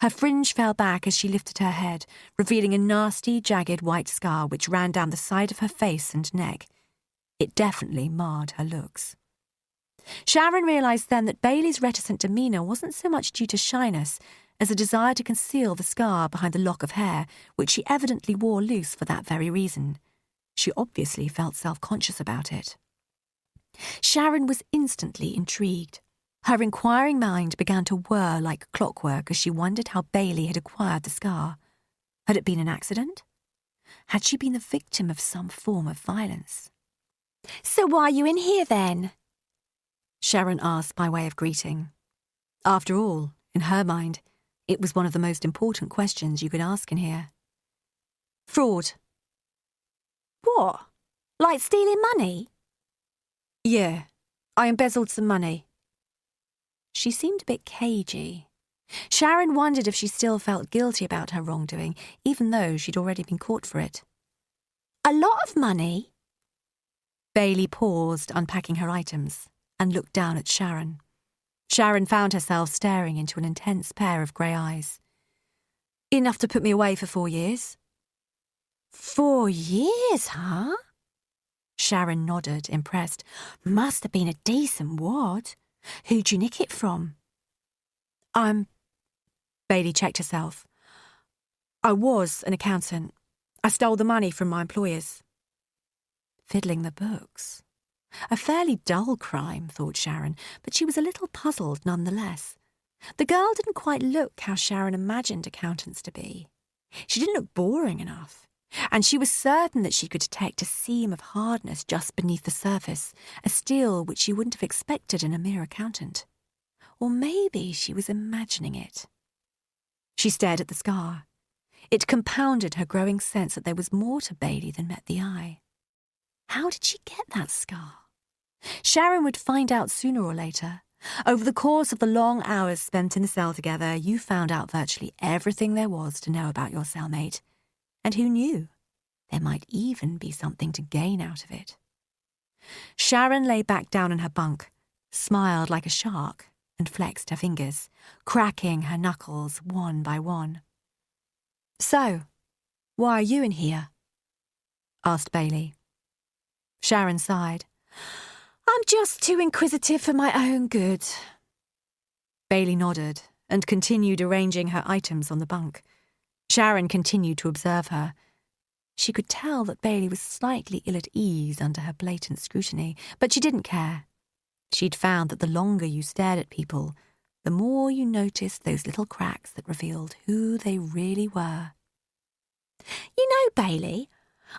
her fringe fell back as she lifted her head, revealing a nasty, jagged white scar which ran down the side of her face and neck. It definitely marred her looks. Sharon realised then that Bailey's reticent demeanour wasn't so much due to shyness as a desire to conceal the scar behind the lock of hair, which she evidently wore loose for that very reason. She obviously felt self-conscious about it. Sharon was instantly intrigued. Her inquiring mind began to whir like clockwork as she wondered how Bailey had acquired the scar. Had it been an accident? Had she been the victim of some form of violence? So why are you in here then? Sharon asked by way of greeting. After all, in her mind, it was one of the most important questions you could ask in here. Fraud. What? Like stealing money? Yeah, I embezzled some money. She seemed a bit cagey. Sharon wondered if she still felt guilty about her wrongdoing, even though she'd already been caught for it. A lot of money? Bailey paused, unpacking her items, and looked down at Sharon. Sharon found herself staring into an intense pair of grey eyes. Enough to put me away for 4 years. 4 years, huh? Sharon nodded, impressed. Must have been a decent wad. Who'd you nick it from? Bailey checked herself. I was an accountant. I stole the money from my employers. Fiddling the books. A fairly dull crime, thought Sharon, but she was a little puzzled nonetheless. The girl didn't quite look how Sharon imagined accountants to be. She didn't look boring enough, and she was certain that she could detect a seam of hardness just beneath the surface, a steel which she wouldn't have expected in a mere accountant. Or maybe she was imagining it. She stared at the scar. It compounded her growing sense that there was more to Bailey than met the eye. How did she get that scar? Sharon would find out sooner or later. Over the course of the long hours spent in the cell together, you found out virtually everything there was to know about your cellmate. And who knew? There might even be something to gain out of it. Sharon lay back down in her bunk, smiled like a shark, and flexed her fingers, cracking her knuckles one by one. So, why are you in here? Asked Bailey. Sharon sighed. I'm just too inquisitive for my own good. Bailey nodded and continued arranging her items on the bunk. Sharon continued to observe her. She could tell that Bailey was slightly ill at ease under her blatant scrutiny, but she didn't care. She'd found that the longer you stared at people, the more you noticed those little cracks that revealed who they really were. You know, Bailey,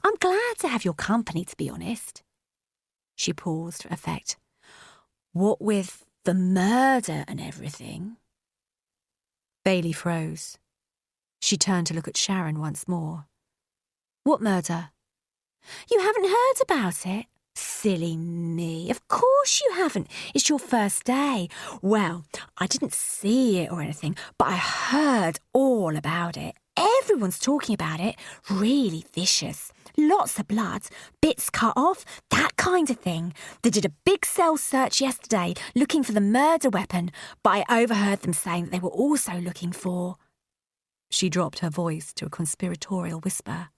I'm glad to have your company, to be honest. She paused for effect. What with the murder and everything? Bailey froze. She turned to look at Sharon once more. What murder? You haven't heard about it? Silly me. Of course you haven't. It's your first day. Well, I didn't see it or anything, but I heard all about it. Everyone's talking about it. Really vicious. Lots of blood, bits cut off, that kind of thing. They did a big cell search yesterday looking for the murder weapon, but I overheard them saying that they were also looking for... She dropped her voice to a conspiratorial whisper.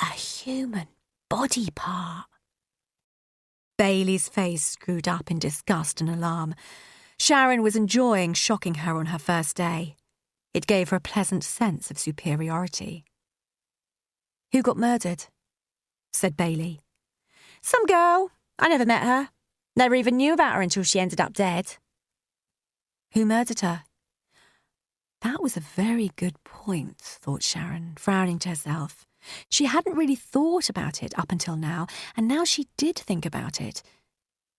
A human body part. Bailey's face screwed up in disgust and alarm. Sharon was enjoying shocking her on her first day. It gave her a pleasant sense of superiority. "Who got murdered?" said Bailey. "Some girl. I never met her. Never even knew about her until she ended up dead." "Who murdered her?" That was a very good point, thought Sharon, frowning to herself. She hadn't really thought about it up until now, and now she did think about it.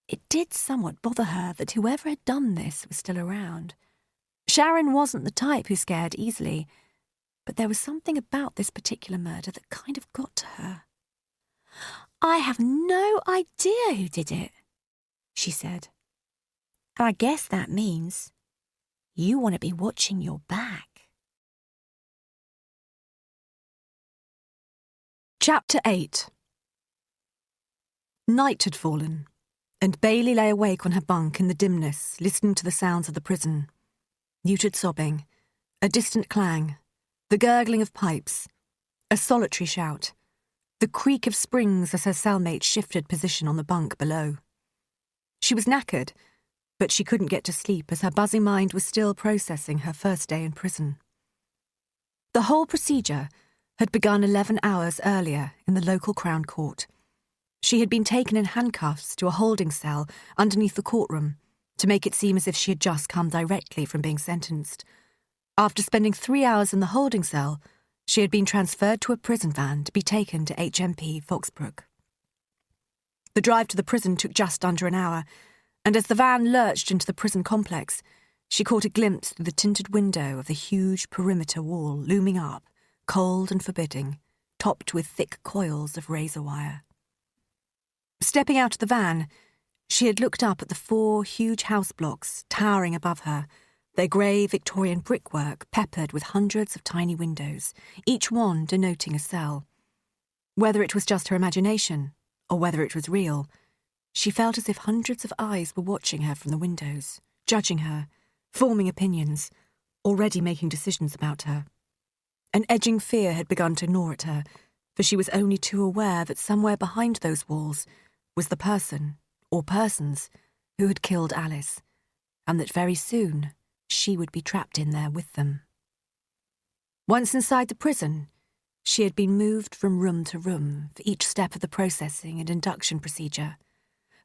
It did somewhat bother her that whoever had done this was still around. Sharon wasn't the type who scared easily, but there was something about this particular murder that kind of got to her. "I have no idea who did it," she said. "And I guess that means you want to be watching your back." Chapter 8. Night had fallen, and Bailey lay awake on her bunk in the dimness, listening to the sounds of the prison. Muted sobbing, a distant clang, the gurgling of pipes, a solitary shout, the creak of springs as her cellmate shifted position on the bunk below. She was knackered, but she couldn't get to sleep as her buzzing mind was still processing her first day in prison. The whole procedure had begun 11 hours earlier in the local Crown Court. She had been taken in handcuffs to a holding cell underneath the courtroom to make it seem as if she had just come directly from being sentenced. After spending 3 hours in the holding cell, she had been transferred to a prison van to be taken to HMP Foxbrook. The drive to the prison took just under an hour, and as the van lurched into the prison complex, she caught a glimpse through the tinted window of the huge perimeter wall looming up, cold and forbidding, topped with thick coils of razor wire. Stepping out of the van, she had looked up at the 4 huge house blocks towering above her, their grey Victorian brickwork peppered with hundreds of tiny windows, each one denoting a cell. Whether it was just her imagination, or whether it was real, she felt as if hundreds of eyes were watching her from the windows, judging her, forming opinions, already making decisions about her. An edging fear had begun to gnaw at her, for she was only too aware that somewhere behind those walls was the person, or persons, who had killed Alice, and that very soon she would be trapped in there with them. Once inside the prison, she had been moved from room to room for each step of the processing and induction procedure.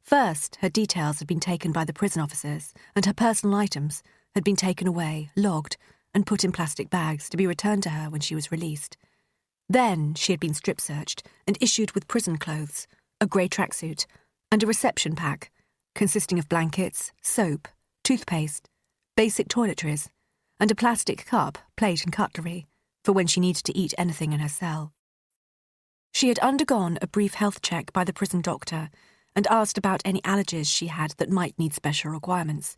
First, her details had been taken by the prison officers, and her personal items had been taken away, logged, and put in plastic bags to be returned to her when she was released. Then she had been strip-searched and issued with prison clothes, a grey tracksuit, and a reception pack consisting of blankets, soap, toothpaste, basic toiletries, and a plastic cup, plate and cutlery for when she needed to eat anything in her cell. She had undergone a brief health check by the prison doctor and asked about any allergies she had that might need special requirements.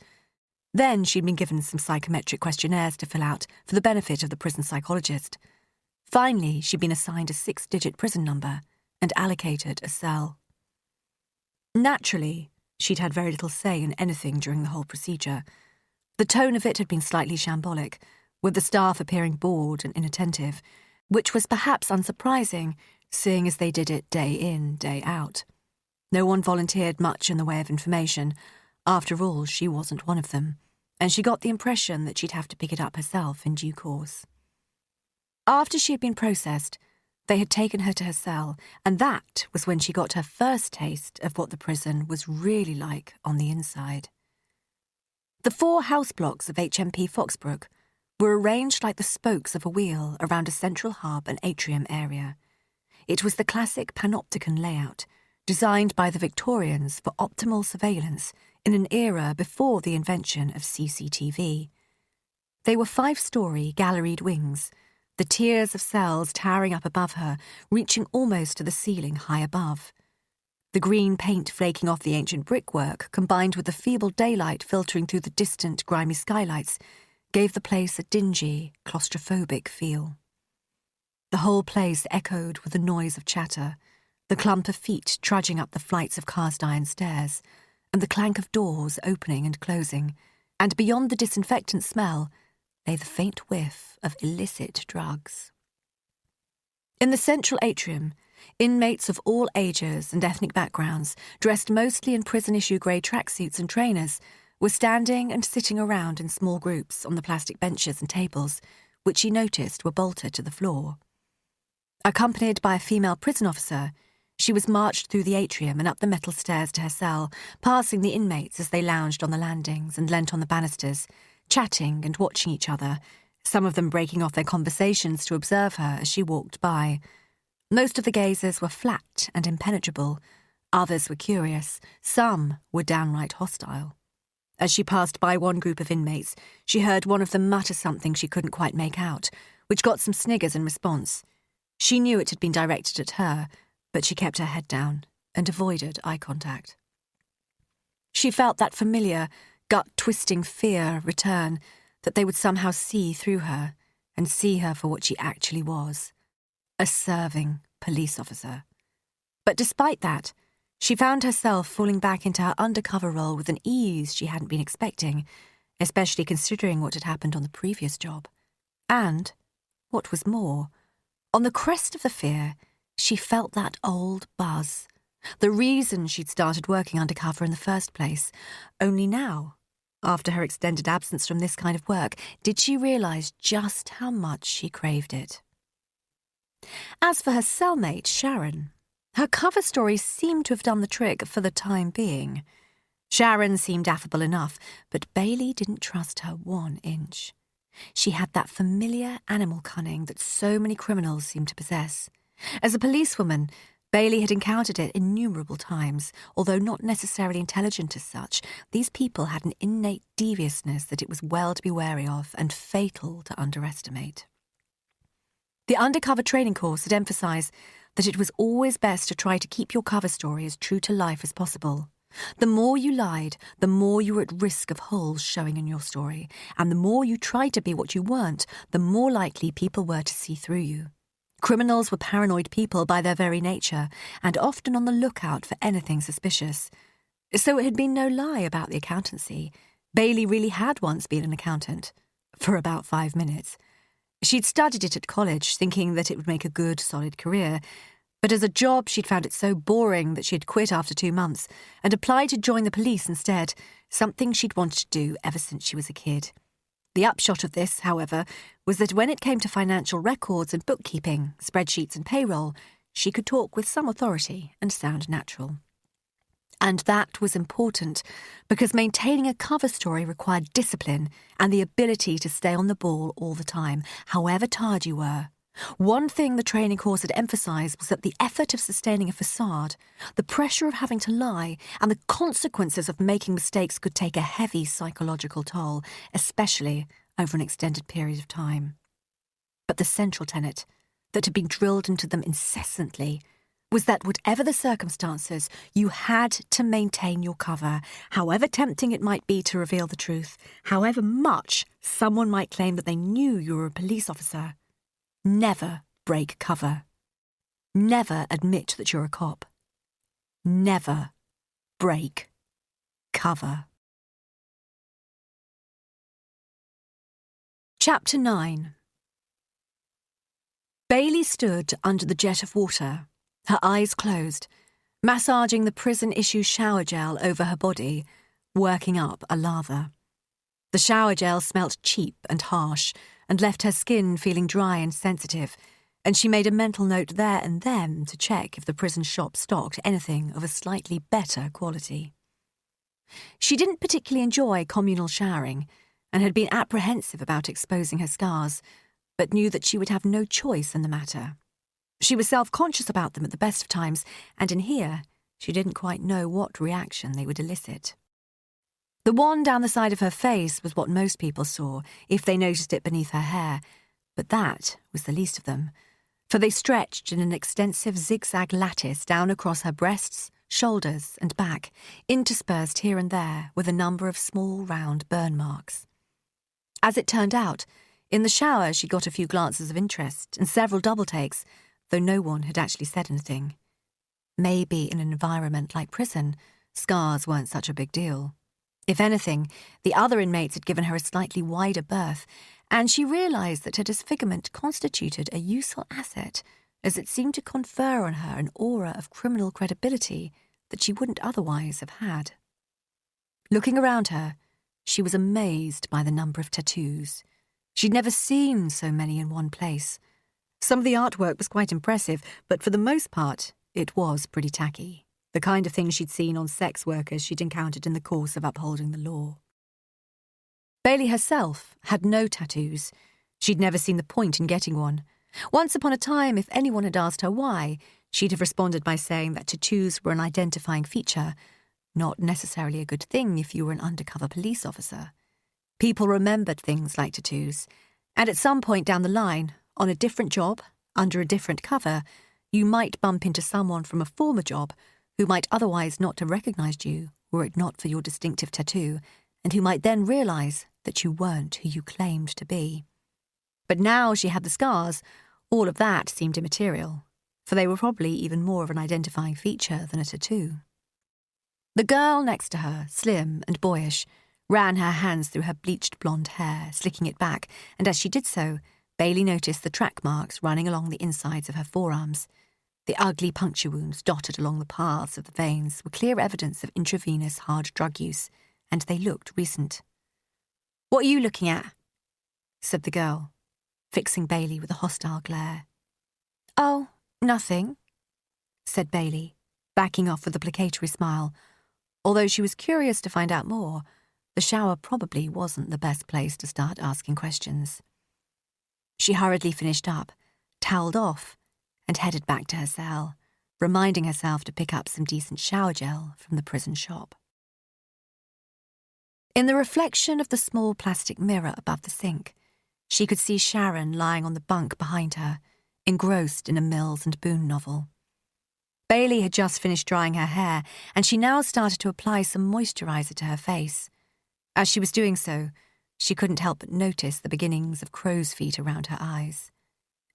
Then she'd been given some psychometric questionnaires to fill out for the benefit of the prison psychologist. Finally, she'd been assigned a 6-digit prison number and allocated a cell. Naturally, she'd had very little say in anything during the whole procedure. The tone of it had been slightly shambolic, with the staff appearing bored and inattentive, which was perhaps unsurprising, seeing as they did it day in, day out. No one volunteered much in the way of information. After all, she wasn't one of them, and she got the impression that she'd have to pick it up herself in due course. After she had been processed, they had taken her to her cell, and that was when she got her first taste of what the prison was really like on the inside. The 4 house blocks of HMP Foxbrook were arranged like the spokes of a wheel around a central hub and atrium area. It was the classic panopticon layout, designed by the Victorians for optimal surveillance in an era before the invention of CCTV. They were 5-story galleried wings, the tiers of cells towering up above her, reaching almost to the ceiling high above. The green paint flaking off the ancient brickwork, combined with the feeble daylight filtering through the distant, grimy skylights, gave the place a dingy, claustrophobic feel. The whole place echoed with the noise of chatter, the clump of feet trudging up the flights of cast-iron stairs, and the clank of doors opening and closing, and beyond the disinfectant smell lay the faint whiff of illicit drugs. In the central atrium, Inmates of all ages and ethnic backgrounds, dressed mostly in prison-issue grey tracksuits and trainers, were standing and sitting around in small groups on the plastic benches and tables, which she noticed were bolted to the floor. Accompanied by a female prison officer, she was marched through the atrium and up the metal stairs to her cell, passing the inmates as they lounged on the landings and leant on the banisters, chatting and watching each other, some of them breaking off their conversations to observe her as she walked by. Most of the gazers were flat and impenetrable. Others were curious. Some were downright hostile. As she passed by one group of inmates, she heard one of them mutter something she couldn't quite make out, which got some sniggers in response. She knew it had been directed at her, but she kept her head down and avoided eye contact. She felt that familiar, gut-twisting fear return, that they would somehow see through her and see her for what she actually was, a serving police officer. But despite that, she found herself falling back into her undercover role with an ease she hadn't been expecting, especially considering what had happened on the previous job. And, what was more, on the crest of the fear, she felt that old buzz, the reason she'd started working undercover in the first place. Only now, after her extended absence from this kind of work, did she realise just how much she craved it. As for her cellmate, Sharon, her cover story seemed to have done the trick for the time being. Sharon seemed affable enough, but Bailey didn't trust her 1 inch. She had that familiar animal cunning that so many criminals seem to possess. As a policewoman, Bailey had encountered it innumerable times. Although not necessarily intelligent as such, these people had an innate deviousness that it was well to be wary of and fatal to underestimate. The undercover training course had emphasised that it was always best to try to keep your cover story as true to life as possible. The more you lied, the more you were at risk of holes showing in your story, and the more you tried to be what you weren't, the more likely people were to see through you. Criminals were paranoid people by their very nature, and often on the lookout for anything suspicious. So it had been no lie about the accountancy. Bailey really had once been an accountant. For about 5 minutes. She'd studied it at college, thinking that it would make a good, solid career. But as a job, she'd found it so boring that she'd quit after 2 months and applied to join the police instead, something she'd wanted to do ever since she was a kid. The upshot of this, however, was that when it came to financial records and bookkeeping, spreadsheets and payroll, she could talk with some authority and sound natural. And that was important, because maintaining a cover story required discipline and the ability to stay on the ball all the time, however tired you were. One thing the training course had emphasised was that the effort of sustaining a facade, the pressure of having to lie, and the consequences of making mistakes could take a heavy psychological toll, especially over an extended period of time. But the central tenet, that had been drilled into them incessantly, was that whatever the circumstances, you had to maintain your cover, however tempting it might be to reveal the truth, however much someone might claim that they knew you were a police officer. Never break cover. Never admit that you're a cop. Never break cover. Chapter 9. Bailey stood under the jet of water, her eyes closed, massaging the prison-issue shower gel over her body, working up a lather. The shower gel smelt cheap and harsh, and left her skin feeling dry and sensitive, and she made a mental note there and then to check if the prison shop stocked anything of a slightly better quality. She didn't particularly enjoy communal showering, and had been apprehensive about exposing her scars, but knew that she would have no choice in the matter. She was self-conscious about them at the best of times, and in here, she didn't quite know what reaction they would elicit. The one down the side of her face was what most people saw, if they noticed it beneath her hair, but that was the least of them, for they stretched in an extensive zigzag lattice down across her breasts, shoulders and back, interspersed here and there with a number of small round burn marks. As it turned out, in the shower she got a few glances of interest and several double takes, though no one had actually said anything. Maybe in an environment like prison, scars weren't such a big deal. If anything, the other inmates had given her a slightly wider berth, and she realised that her disfigurement constituted a useful asset, as it seemed to confer on her an aura of criminal credibility that she wouldn't otherwise have had. Looking around her, she was amazed by the number of tattoos. She'd never seen so many in one place. Some of the artwork was quite impressive, but for the most part, it was pretty tacky, the kind of thing she'd seen on sex workers she'd encountered in the course of upholding the law. Bailey herself had no tattoos. She'd never seen the point in getting one. Once upon a time, if anyone had asked her why, she'd have responded by saying that tattoos were an identifying feature, not necessarily a good thing if you were an undercover police officer. People remembered things like tattoos, and at some point down the line, on a different job, under a different cover, you might bump into someone from a former job who might otherwise not have recognised you were it not for your distinctive tattoo, and who might then realise that you weren't who you claimed to be. But now she had the scars, all of that seemed immaterial, for they were probably even more of an identifying feature than a tattoo. The girl next to her, slim and boyish, ran her hands through her bleached blonde hair, slicking it back, and as she did so, Bailey noticed the track marks running along the insides of her forearms. The ugly puncture wounds dotted along the paths of the veins were clear evidence of intravenous hard drug use, and they looked recent. "What are you looking at?" said the girl, fixing Bailey with a hostile glare. "Oh, nothing," said Bailey, backing off with a placatory smile. Although she was curious to find out more, the shower probably wasn't the best place to start asking questions. She hurriedly finished up, toweled off, and headed back to her cell, reminding herself to pick up some decent shower gel from the prison shop. In the reflection of the small plastic mirror above the sink, she could see Sharon lying on the bunk behind her, engrossed in a Mills and Boon novel. Bailey had just finished drying her hair, and she now started to apply some moisturiser to her face. As she was doing so, she couldn't help but notice the beginnings of crow's feet around her eyes.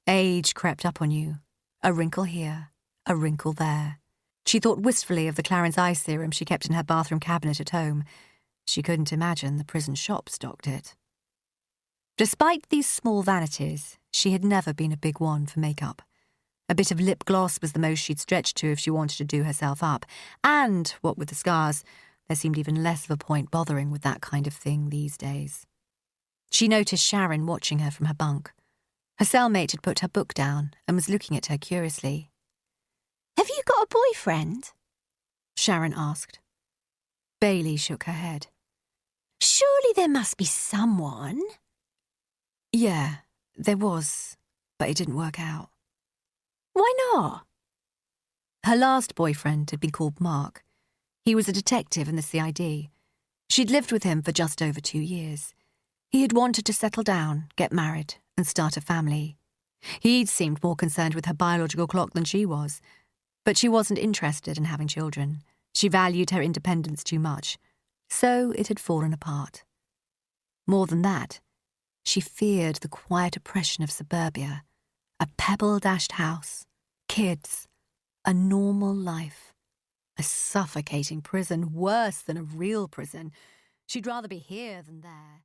Age crept up on you, a wrinkle here, a wrinkle there. She thought wistfully of the Clarence eye serum she kept in her bathroom cabinet at home. She couldn't imagine the prison shop stocked it. Despite these small vanities, she had never been a big one for makeup. A bit of lip gloss was the most she'd stretch to if she wanted to do herself up, and, what with the scars, there seemed even less of a point bothering with that kind of thing these days. She noticed Sharon watching her from her bunk. Her cellmate had put her book down and was looking at her curiously. "Have you got a boyfriend?" Sharon asked. Bailey shook her head. "Surely there must be someone." "Yeah, there was, but it didn't work out." "Why not?" Her last boyfriend had been called Mark. He was a detective in the CID. She'd lived with him for just over 2 years. He had wanted to settle down, get married, and start a family. He'd seemed more concerned with her biological clock than she was, but she wasn't interested in having children. She valued her independence too much, so it had fallen apart. More than that, she feared the quiet oppression of suburbia, a pebble-dashed house, kids, a normal life, a suffocating prison, worse than a real prison. She'd rather be here than there.